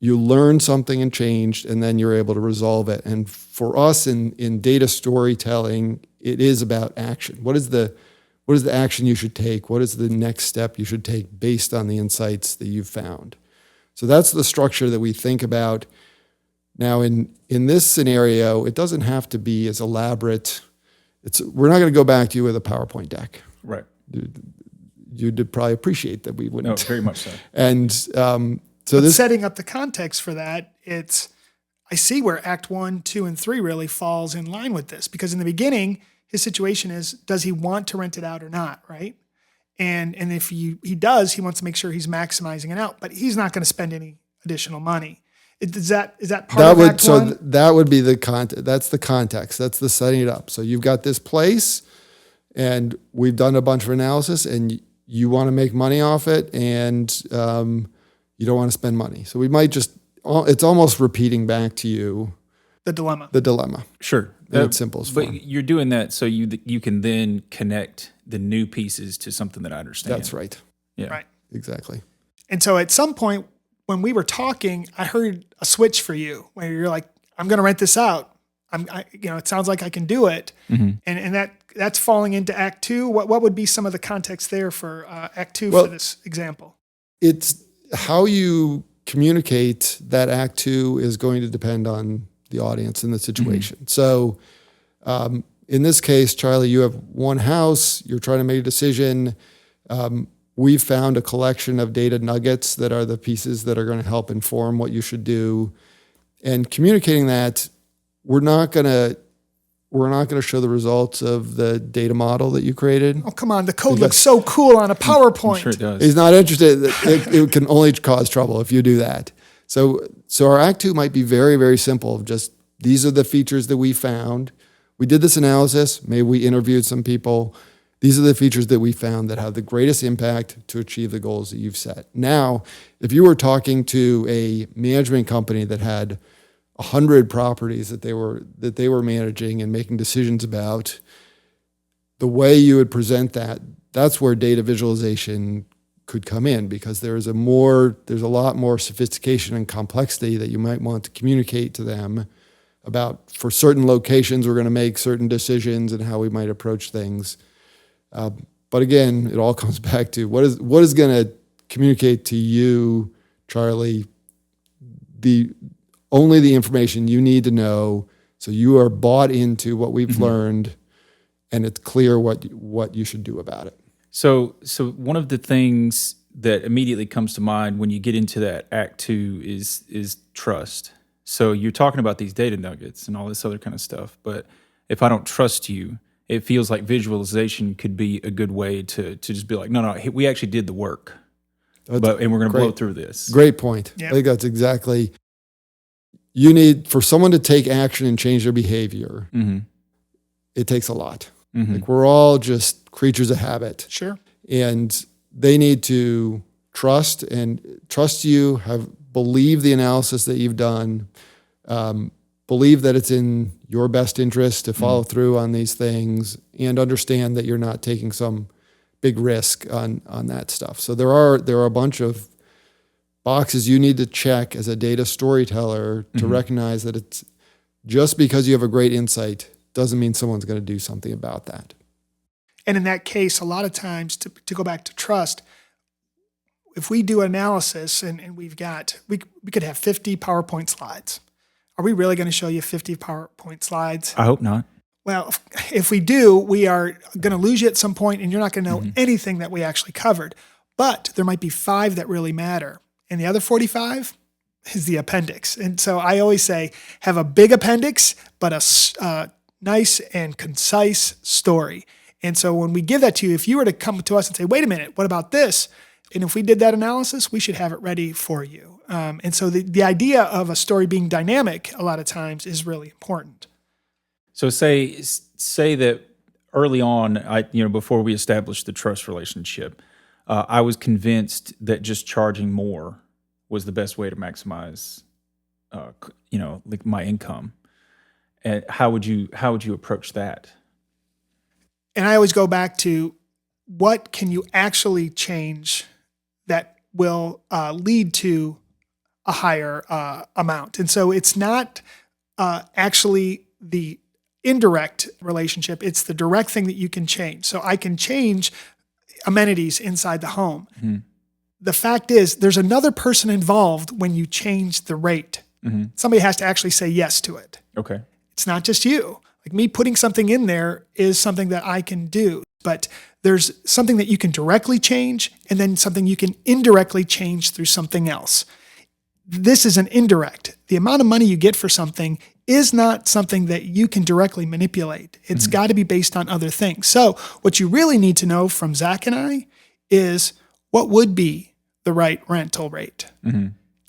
you learned something and changed, and then you're able to resolve it. And for us in data storytelling, it is about action. What is the action you should take? What is the next step you should take based on the insights that you've found? So that's the structure that we think about. Now, in this scenario, it doesn't have to be as elaborate. We're not going to go back to you with a PowerPoint deck. Right. You'd probably appreciate that we wouldn't. No, very much so. And But setting up the context for that, I see where Act 1, 2, and 3 really falls in line with this, because in the beginning, his situation is, does he want to rent it out or not, right? And if he does, he wants to make sure he's maximizing it out, but he's not going to spend any additional money. Is that part of Act 1? That would be the context. That's the context. That's the setting it up. So you've got this place, and we've done a bunch of analysis, and you want to make money off it, and you don't want to spend money. So we might it's almost repeating back to you The dilemma. Sure. In its simplest form. But you're doing that so you can then connect the new pieces to something that I understand. That's right. Yeah. Right. Exactly. And so at some point when we were talking, I heard a switch for you where you're like, I'm going to rent this out. It sounds like I can do it. And that that's falling into Act 2. What would be some of the context there for Act 2 Well, for this example? It's how you communicate that Act 2 is going to depend on the audience and the situation. So in this case, Charlie, you have one house, you're trying to make a decision. We've found a collection of data nuggets that are the pieces that are going to help inform what you should do. And communicating that, we're not going to show the results of the data model that you created. Oh, come on. The code looks so cool on a PowerPoint. I'm sure it does. He's not interested. It can only cause trouble if you do that. So our Act 2 might be very, very simple. Just these are the features that we found. We did this analysis. Maybe we interviewed some people. These are the features that we found that have the greatest impact to achieve the goals that you've set. Now, if you were talking to a management company that had 100 properties that they were managing and making decisions about, the way you would present that's where data visualization could come in, because there's a lot more sophistication and complexity that you might want to communicate to them about. For certain locations, we're going to make certain decisions and how we might approach things. But again, it all comes back to what is going to communicate to you, Charlie, only the information you need to know, so you are bought into what we've learned, and it's clear what you should do about it. So one of the things that immediately comes to mind when you get into that Act 2 is trust. So you're talking about these data nuggets and all this other kind of stuff, but if I don't trust you, it feels like visualization could be a good way to just be like, no, we actually did the work, and we're going to blow through this. Great point. Yep. I think that's exactly. You need, for someone to take action and change their behavior, it takes a lot. Like, we're all just creatures of habit. Sure. And they need to trust you, believe the analysis that you've done, believe that it's in your best interest to follow through on these things, and understand that you're not taking some big risk on that stuff. So there are a bunch of boxes you need to check as a data storyteller to recognize that it's just because you have a great insight doesn't mean someone's going to do something about that. And in that case, a lot of times, to go back to trust, if we do analysis and we could have 50 PowerPoint slides. Are we really going to show you 50 PowerPoint slides? I hope not. Well, if we do, we are going to lose you at some point, and you're not going to know anything that we actually covered. But there might be 5 that really matter. And the other 45 is the appendix. And so I always say, have a big appendix, but a nice and concise story. And so when we give that to you, if you were to come to us and say, wait a minute, what about this? And if we did that analysis, we should have it ready for you. And so the idea of a story being dynamic a lot of times is really important. So say that early on, before we established the trust relationship, I was convinced that just charging more was the best way to maximize, like my income. And how would you approach that? And I always go back to, what can you actually change that will lead to a higher amount? And so it's not actually the indirect relationship, it's the direct thing that you can change. So I can change amenities inside the home. The fact is, there's another person involved when you change the rate. Somebody has to actually say yes to it. Okay. It's not just you. Like, me putting something in there is something that I can do, but there's something that you can directly change, and then something you can indirectly change through something else. This is an indirect. The amount of money you get for something is not something that you can directly manipulate. It's got to be based on other things. So what you really need to know from Zach and I is, what would be the right rental rate?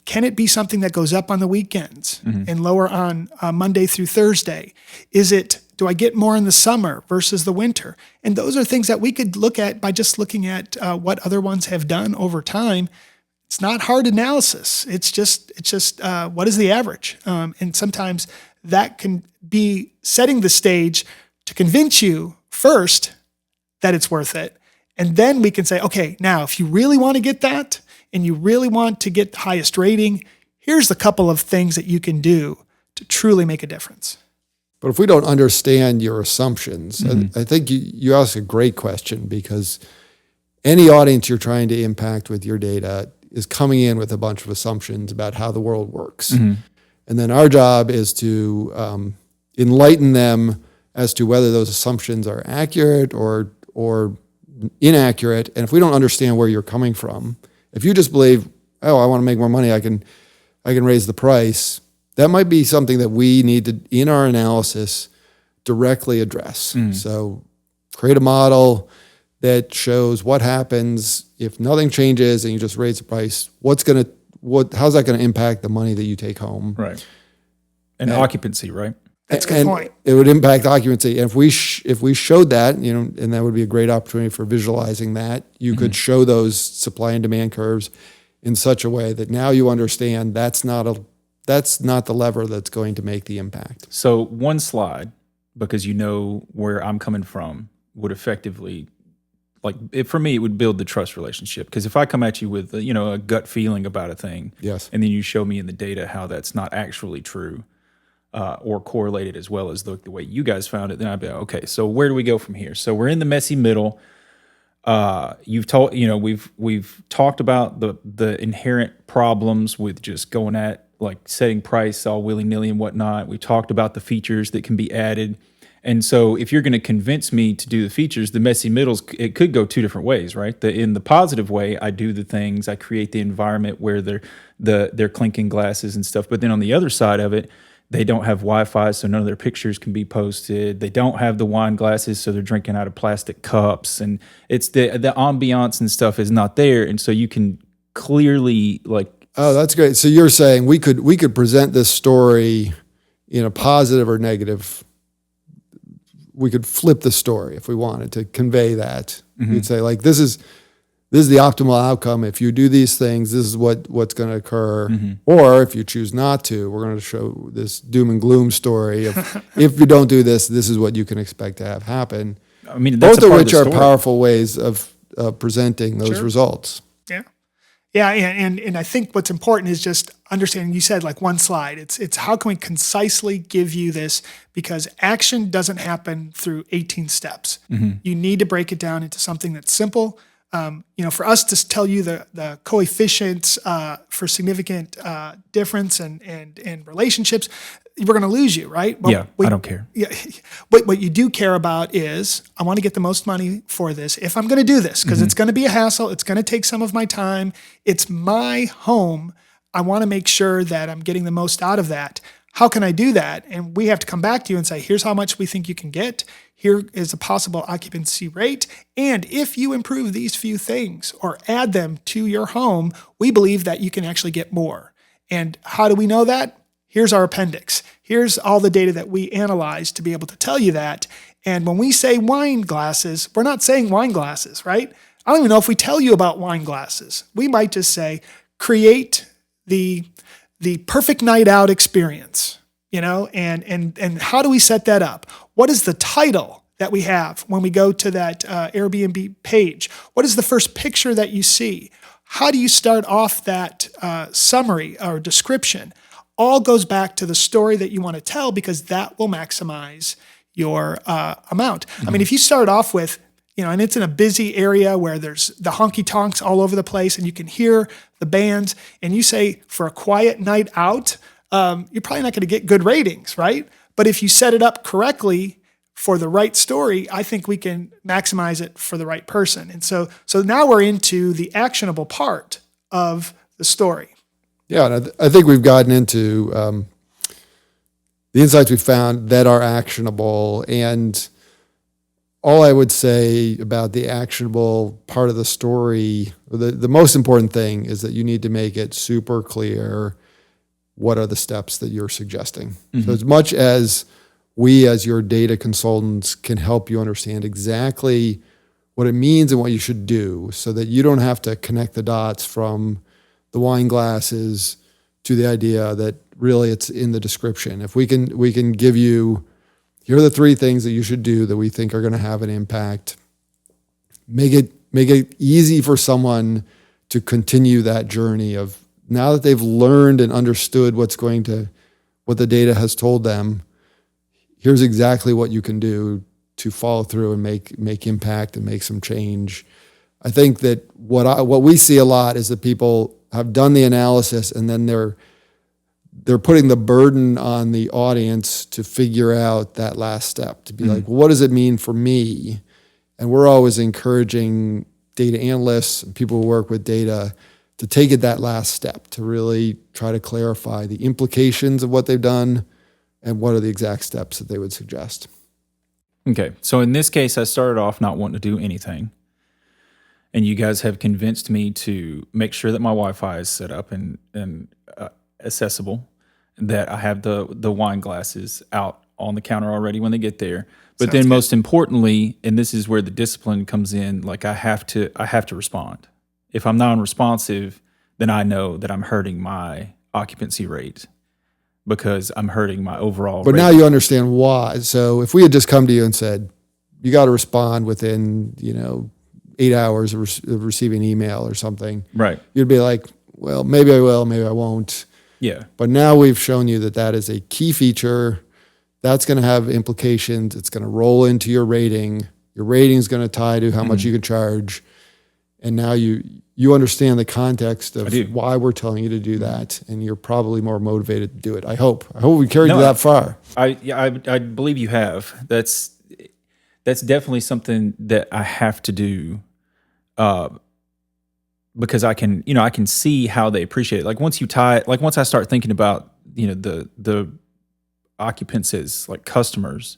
Can it be something that goes up on the weekends and lower on Monday through Thursday? Do I get more in the summer versus the winter? And those are things that we could look at by just looking at what other ones have done over time. It's not hard analysis. It's just what is the average? And sometimes that can be setting the stage to convince you first that it's worth it. And then we can say, okay, now if you really want to get that, and you really want to get the highest rating, here's a couple of things that you can do to truly make a difference. But if we don't understand your assumptions, I think you ask a great question, because any audience you're trying to impact with your data is coming in with a bunch of assumptions about how the world works. And then our job is to enlighten them as to whether those assumptions are accurate or inaccurate. And if we don't understand where you're coming from, if you just believe, oh, I want to make more money, I can raise the price, that might be something that we need to, in our analysis, directly address. So create a model that shows what happens if nothing changes and you just raise the price. How's that going to impact the money that you take home? Right. And occupancy, right? That's a good point. It would impact occupancy. And if we showed that, and that would be a great opportunity for visualizing that, you could show those supply and demand curves in such a way that now you understand that's not the lever that's going to make the impact. So one slide, because you know where I'm coming from, would effectively, for me, it would build the trust relationship. Because if I come at you with a gut feeling about a thing, Yes, and then you show me in the data how that's not actually true, or correlated as well as the way you guys found it, then I'd be okay. So where do we go from here? So we're in the messy middle. We've talked about the inherent problems with just going at setting price all willy-nilly and whatnot. We talked about the features that can be added. And so if you're going to convince me to do the features, the messy middles, it could go two different ways, right? In the positive way, I do the things, I create the environment where they're clinking glasses and stuff. But then on the other side of it, they don't have Wi-Fi, so none of their pictures can be posted. They don't have the wine glasses, so they're drinking out of plastic cups. And it's the ambiance and stuff is not there. And so you can clearly oh, that's great. So you're saying we could present this story in a positive or negative. We could flip the story if we wanted to convey that. We'd say this is the optimal outcome. If you do these things, this is what's going to occur. Or if you choose not to, we're going to show this doom and gloom story of if you don't do this, this is what you can expect to have happen. I mean, that's both of which are powerful ways of presenting those results. Yeah, and I think what's important is just understanding. You said one slide. It's how can we concisely give you this, because action doesn't happen through 18 steps. You need to break it down into something that's simple. For us to tell you the coefficients for significant difference and relationships, we're going to lose you, right? I don't care. Yeah, what you do care about is, I want to get the most money for this if I'm going to do this, because it's going to be a hassle. It's going to take some of my time. It's my home. I want to make sure that I'm getting the most out of that. How can I do that? And we have to come back to you and say, here's how much we think you can get. Here is a possible occupancy rate. And if you improve these few things or add them to your home, we believe that you can actually get more. And how do we know that? Here's our appendix. Here's all the data that we analyzed to be able to tell you that. And when we say wine glasses, we're not saying wine glasses, right? I don't even know if we tell you about wine glasses. We might just say, create the perfect night out experience, and how do we set that up? What is the title that we have when we go to that Airbnb page? What is the first picture that you see? How do you start off that summary or description? All goes back to the story that you want to tell, because that will maximize your amount. I mean, if you start off with, and it's in a busy area where there's the honky tonks all over the place and you can hear the bands, and you say for a quiet night out, you're probably not going to get good ratings, right? But if you set it up correctly for the right story, I think we can maximize it for the right person. And so now we're into the actionable part of the story. Yeah, and I think we've gotten into the insights we found that are actionable. And all I would say about the actionable part of the story, the most important thing is that you need to make it super clear what are the steps that you're suggesting. So as much as we as your data consultants can help you understand exactly what it means and what you should do, so that you don't have to connect the dots from the wine glasses to the idea that really it's in the description. If we can give you, here are the 3 things that you should do that we think are going to have an impact. Make it easy for someone to continue that journey of, now that they've learned and understood what the data has told them, here's exactly what you can do to follow through and make impact and make some change. I think that what we see a lot is that people have done the analysis and then they're putting the burden on the audience to figure out that last step, to be like, well, what does it mean for me? And we're always encouraging data analysts and people who work with data to take it that last step, to really try to clarify the implications of what they've done and what are the exact steps that they would suggest. Okay. So in this case, I started off not wanting to do anything. And you guys have convinced me to make sure that my Wi-Fi is set up and accessible, that I have the wine glasses out on the counter already when they get there. But Sounds then good. most importantly, and this is where the discipline comes in, like I have to respond. If I'm non-responsive, then I know that I'm hurting my occupancy rate because I'm hurting my overall But rate. now you understand why. So if we had just come to you and said, you got to respond within, 8 hours of receiving email or something, Right. you'd be like, well, maybe I will, maybe I won't. Yeah. But now we've shown you that that is a key feature. That's going to have implications. It's going to roll into your rating. Your rating is going to tie to how much you can charge. And now you understand the context of why we're telling you to do that, and you're probably more motivated to do it. I hope we carried you that far. I believe you have. That's definitely something that I have to do, because I can see how they appreciate it. Like once I start thinking about the occupants as like customers,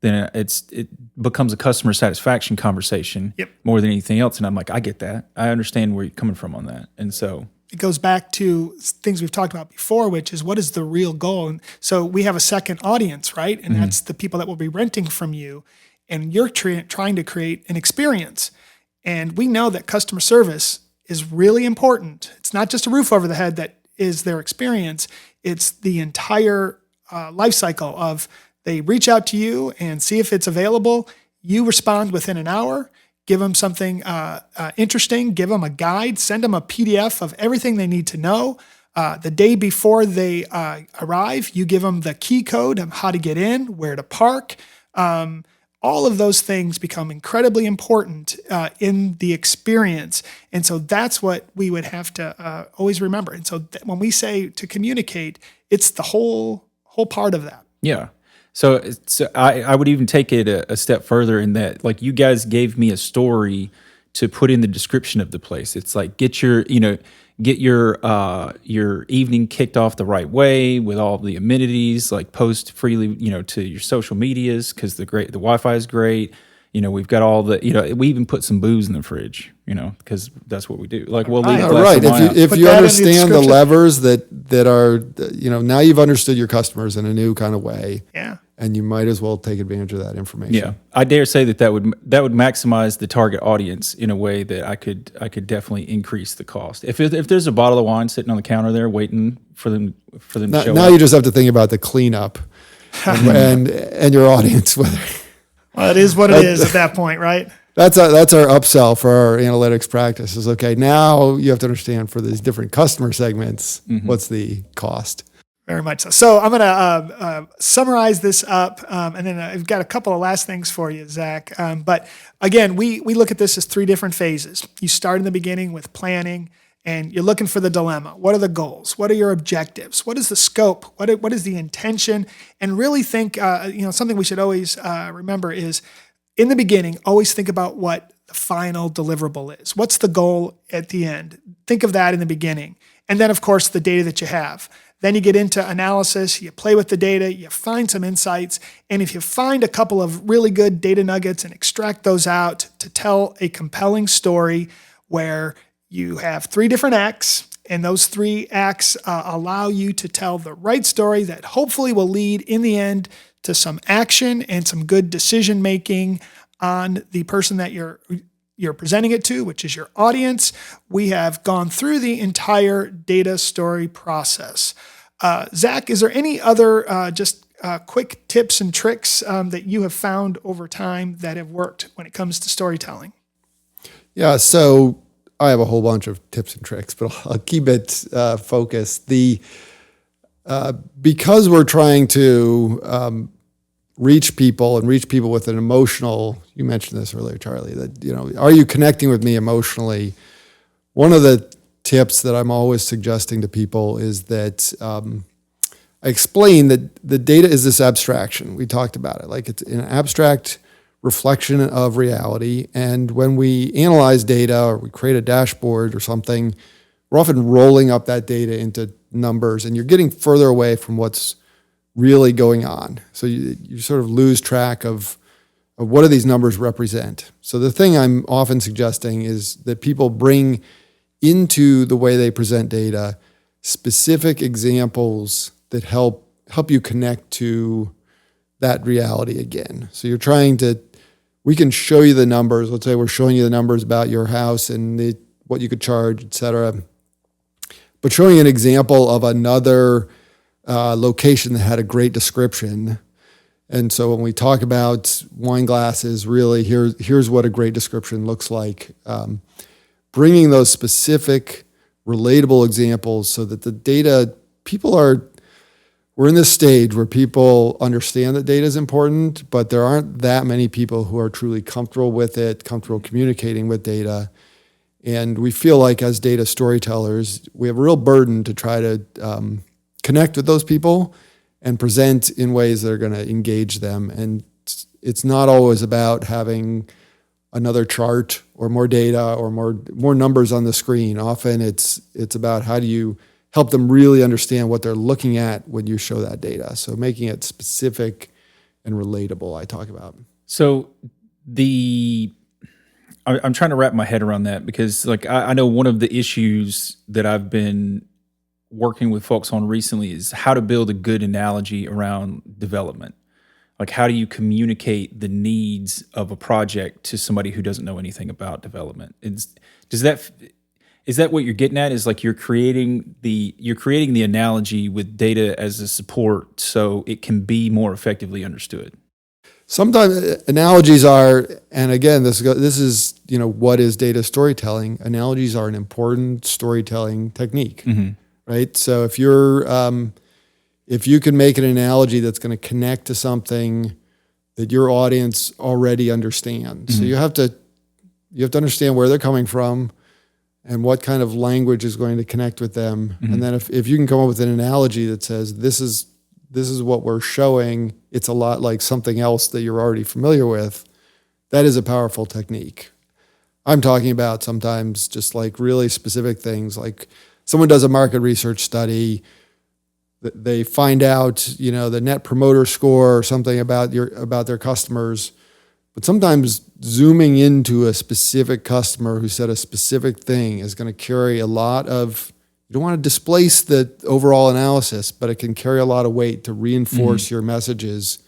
then it becomes a customer satisfaction conversation more than anything else. And I'm like, I get that. I understand where you're coming from on that. And so it goes back to things we've talked about before, which is what is the real goal? And so we have a second audience, right? And that's the people that will be renting from you. And you're trying to create an experience. And we know that customer service is really important. It's not just a roof over the head that is their experience. It's the entire life cycle of they reach out to you and see if it's available. You respond within an hour. Give them something interesting. Give them a guide. Send them a PDF of everything they need to know. The day before they arrive, you give them the key code of how to get in, where to park. All of those things become incredibly important in the experience. And so that's what we would have to always remember. And so when we say to communicate, it's the whole part of that. yeah. So I would even take it a step further in that, like, you guys gave me a story to put in the description of the place. It's like get your evening kicked off the right way with all the amenities, like post freely, to your social medias because the Wi-Fi is great. We've got all the, we even put some booze in the fridge, because that's what we do. Like we'll leave a glass Right. of wine out. If Put you that in the understand the description. levers that are, now you've understood your customers in a new kind of way. Yeah. And you might as well take advantage of that information. Yeah, I dare say that would maximize the target audience in a way that I could definitely increase the cost. If there's a bottle of wine sitting on the counter there waiting for them to show Now up. you just have to think about the cleanup and your audience. Whether Well, it is what it is at that point, right? that's our upsell for our analytics practice is, okay, now you have to understand for these different customer segments, what's the cost. Very much so. So I'm going to summarize this up, and then I've got a couple of last things for you, Zach. But again, we look at this as three different phases. You start in the beginning with planning, and you're looking for the dilemma. What are the goals? What are your objectives? What is the scope? What is the intention? And really think, something we should always remember is, in the beginning, always think about what the final deliverable is. What's the goal at the end? Think of that in the beginning. And then, of course, the data that you have. Then you get into analysis, you play with the data, you find some insights, and if you find a couple of really good data nuggets and extract those out to tell a compelling story where you have three different acts, and those three acts allow you to tell the right story that hopefully will lead in the end to some action and some good decision making on the person that you're presenting it to, which is your audience. We have gone through the entire data story process. Zach, is there any other quick tips and tricks that you have found over time that have worked when it comes to storytelling? Yeah, so I have a whole bunch of tips and tricks, but I'll keep it focused. Because we're trying to reach people and reach people with an emotional, you mentioned this earlier, Charlie, that, are you connecting with me emotionally? One of the tips that I'm always suggesting to people is that I explain that the data is this abstraction. We talked about it. Like, it's an abstract reflection of reality. And when we analyze data or we create a dashboard or something, we're often rolling up that data into numbers, and you're getting further away from what's really going on. So you sort of lose track of what do these numbers represent. So the thing I'm often suggesting is that people bring into the way they present data specific examples that help you connect to that reality again. So we can show you the numbers. Let's say we're showing you the numbers about your house and what you could charge, et cetera. But showing an example of another location that had a great description. And so when we talk about wine glasses, really here's what a great description looks like. Bringing those specific, relatable examples so that the data, we're in this stage where people understand that data is important, but there aren't that many people who are truly comfortable with it, comfortable communicating with data. And we feel like as data storytellers, we have a real burden to try to connect with those people and present in ways that are going to engage them. And it's not always about having another chart or more data or more numbers on the screen. Often it's about how do you help them really understand what they're looking at when you show that data. So making it specific and relatable, I talk about. So I'm trying to wrap my head around that, because I know one of the issues that I've been working with folks on recently is how to build a good analogy around development. Like, how do you communicate the needs of a project to somebody who doesn't know anything about development? Is that what you're getting at? Is like you're creating the analogy with data as a support so it can be more effectively understood? Sometimes analogies are, and again, this is, what is data storytelling? Analogies are an important storytelling technique, right? So if you can make an analogy that's going to connect to something that your audience already understands, so you have to understand where they're coming from and what kind of language is going to connect with them, and then if you can come up with an analogy that says this is what we're showing, it's a lot like something else that you're already familiar with, that is a powerful technique. I'm talking about sometimes just like really specific things, like someone does a market research study, they find out, the net promoter score or something about their customers, but sometimes zooming into a specific customer who said a specific thing is going to carry a lot of, you don't want to displace the overall analysis, but it can carry a lot of weight to reinforce your messages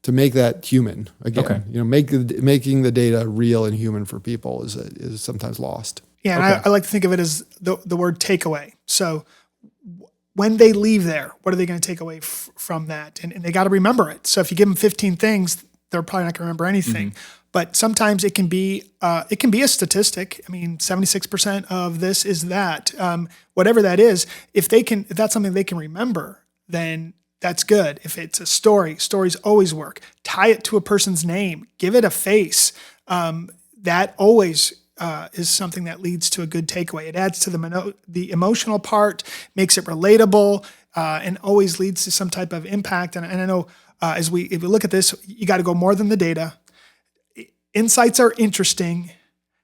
to make that human again. Okay. Making the data real and human for people is sometimes lost. Yeah, and I like to think of it as the word takeaway. So when they leave there, what are they going to take away from that? And they got to remember it. So if you give them 15 things, they're probably not going to remember anything. But sometimes it can be a statistic. I mean, 76% of this is that. Whatever that is, if that's something they can remember, then that's good. If it's a stories always work. Tie it to a person's name. Give it a face. That always is something that leads to a good takeaway. It adds to the emotional part, makes it relatable, and always leads to some type of impact. And I know if we look at this, you got to go more than the data. Insights are interesting.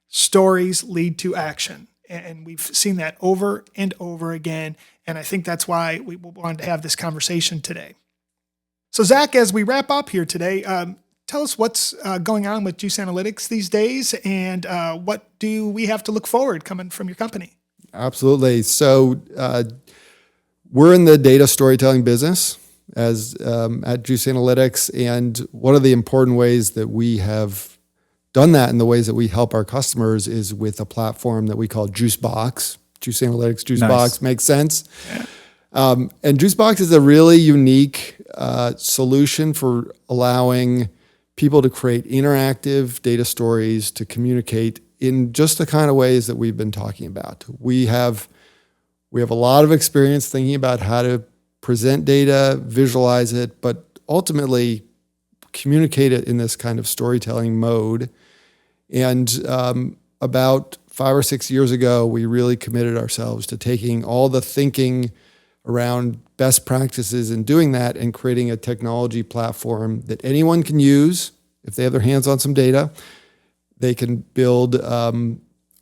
Stories lead to action. And we've seen that over and over again. And I think that's why we wanted to have this conversation today. So Zach, as we wrap up here today, tell us what's going on with Juice Analytics these days, and what do we have to look forward coming from your company? Absolutely. So we're in the data storytelling business at Juice Analytics, and one of the important ways that we have done that in the ways that we help our customers is with a platform that we call JuiceBox. Juice Analytics, JuiceBox makes sense. Yeah. And JuiceBox is a really unique solution for allowing people to create interactive data stories to communicate in just the kind of ways that we've been talking about. We have a lot of experience thinking about how to present data, visualize it, but ultimately communicate it in this kind of storytelling mode. And about 5 or 6 years ago, we really committed ourselves to taking all the thinking around best practices in doing that and creating a technology platform that anyone can use if they have their hands on some data. They can build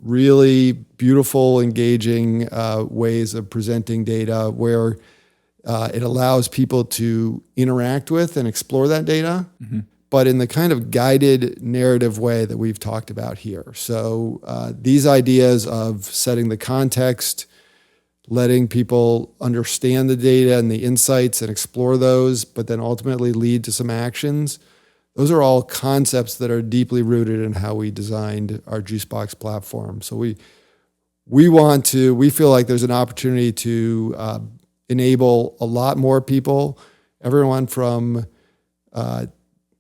really beautiful, engaging ways of presenting data where it allows people to interact with and explore that data, but in the kind of guided narrative way that we've talked about here. So these ideas of setting the context, letting people understand the data and the insights and explore those, but then ultimately lead to some actions, those are all concepts that are deeply rooted in how we designed our Juicebox platform. So we feel like there's an opportunity to enable a lot more people, everyone from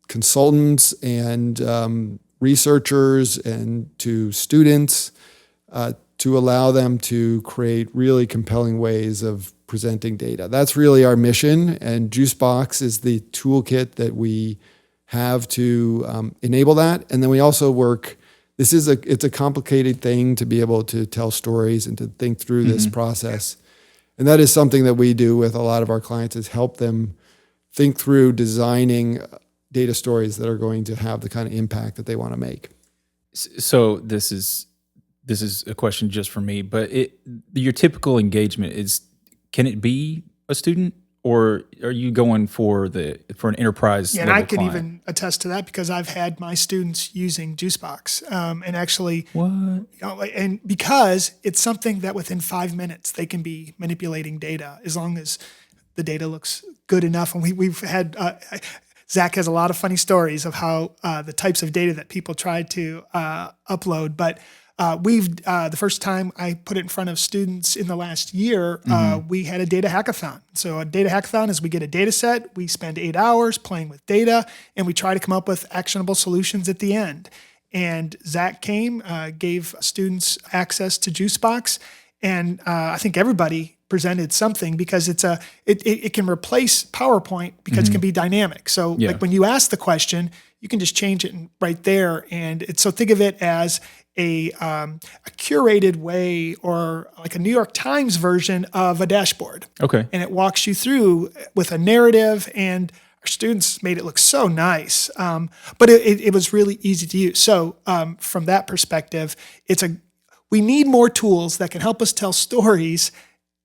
consultants and researchers and to students, to allow them to create really compelling ways of presenting data. That's really our mission, and Juicebox is the toolkit that we have to enable that. And then we also work. It's a complicated thing to be able to tell stories and to think through this process. And that is something that we do with a lot of our clients, is help them think through designing data stories that are going to have the kind of impact that they want to make. So this is a question just for me, but your typical engagement can it be a student, or are you going for an enterprise? Yeah, and I could even attest to that because I've had my students using Juicebox, and actually, and because it's something that within 5 minutes they can be manipulating data as long as the data looks good enough. And we've had Zach has a lot of funny stories of how the types of data that people try to upload, but. The first time I put it in front of students in the last year, we had a data hackathon. So a data hackathon is we get a data set, we spend 8 hours playing with data, and we try to come up with actionable solutions at the end. And Zach came, gave students access to Juicebox, and I think everybody presented something because it can replace PowerPoint because it can be dynamic. So like when you ask the question, you can just change it right there. And so think of it as a curated way, or like a New York Times version of a dashboard. Okay. And it walks you through with a narrative, and our students made it look so nice. But it was really easy to use. So from that perspective, we need more tools that can help us tell stories.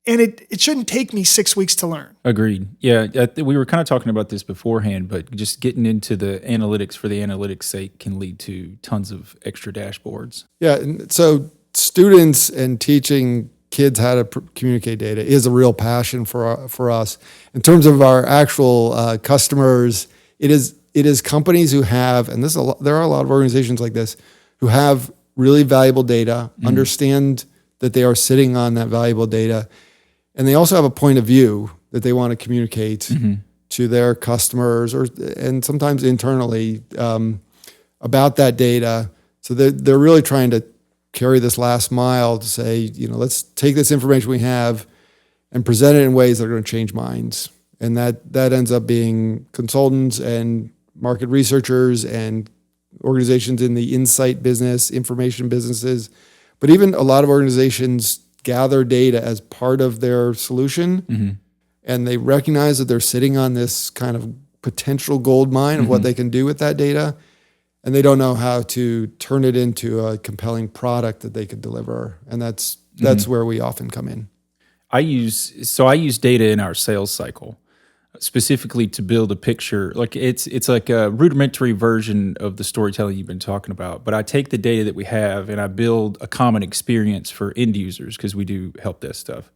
And it shouldn't take me 6 weeks to learn. Agreed. Yeah, we were kind of talking about this beforehand, but just getting into the analytics for the analytics' sake can lead to tons of extra dashboards. Yeah, and so students and teaching kids how to communicate data is a real passion for us. In terms of our actual customers, it is companies who have, and there are a lot of organizations like this, who have really valuable data, understand that they are sitting on that valuable data, and they also have a point of view that they want to communicate to their customers and sometimes internally about that data. So they're really trying to carry this last mile to say, let's take this information we have and present it in ways that are going to change minds. And that ends up being consultants and market researchers and organizations in the insight business, information businesses. But even a lot of organizations gather data as part of their solution, and they recognize that they're sitting on this kind of potential gold mine of what they can do with that data, and they don't know how to turn it into a compelling product that they could deliver. And that's where we often come in. I use data in our sales cycle, specifically to build a picture. Like it's like a rudimentary version of the storytelling you've been talking about. But I take the data that we have and I build a common experience for end users, because we do help desk stuff.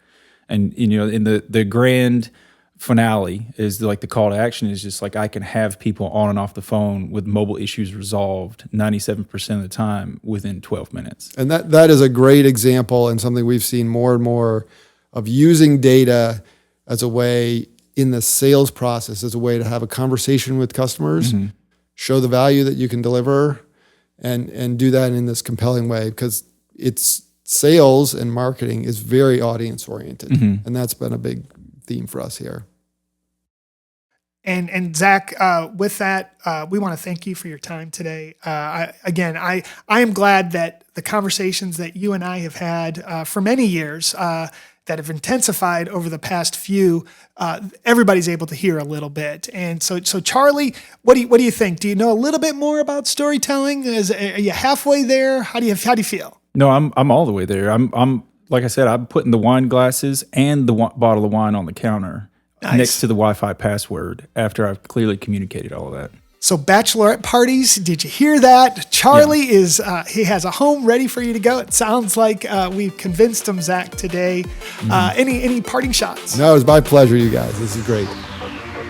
And in the grand finale is like the call to action is just like I can have people on and off the phone with mobile issues resolved 97% of the time within 12 minutes. And that is a great example, and something we've seen more and more of, using data as a way in the sales process, as a way to have a conversation with customers, show the value that you can deliver, and do that in this compelling way, because it's sales and marketing is very audience oriented. And that's been a big theme for us here. And Zach, with that, we want to thank you for your time today. I am glad that the conversations that you and I have had for many years that have intensified over the past few, everybody's able to hear a little bit. And so Charlie, what do you think? Do you know a little bit more about storytelling? Are you halfway there? How do you feel? No, I'm all the way there. I'm like I said, I'm putting the wine glasses and the bottle of wine on the counter next to the Wi-Fi password after I've clearly communicated all of that. So bachelorette parties, did you hear that? Charlie is, he has a home ready for you to go. It sounds like we've convinced him, Zach, today. Any parting shots? No, it was my pleasure, you guys. This is great.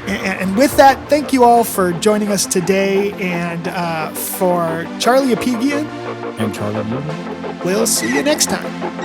And with that, thank you all for joining us today. And for Charlie Apigian and Charlie Newman, we'll see you next time.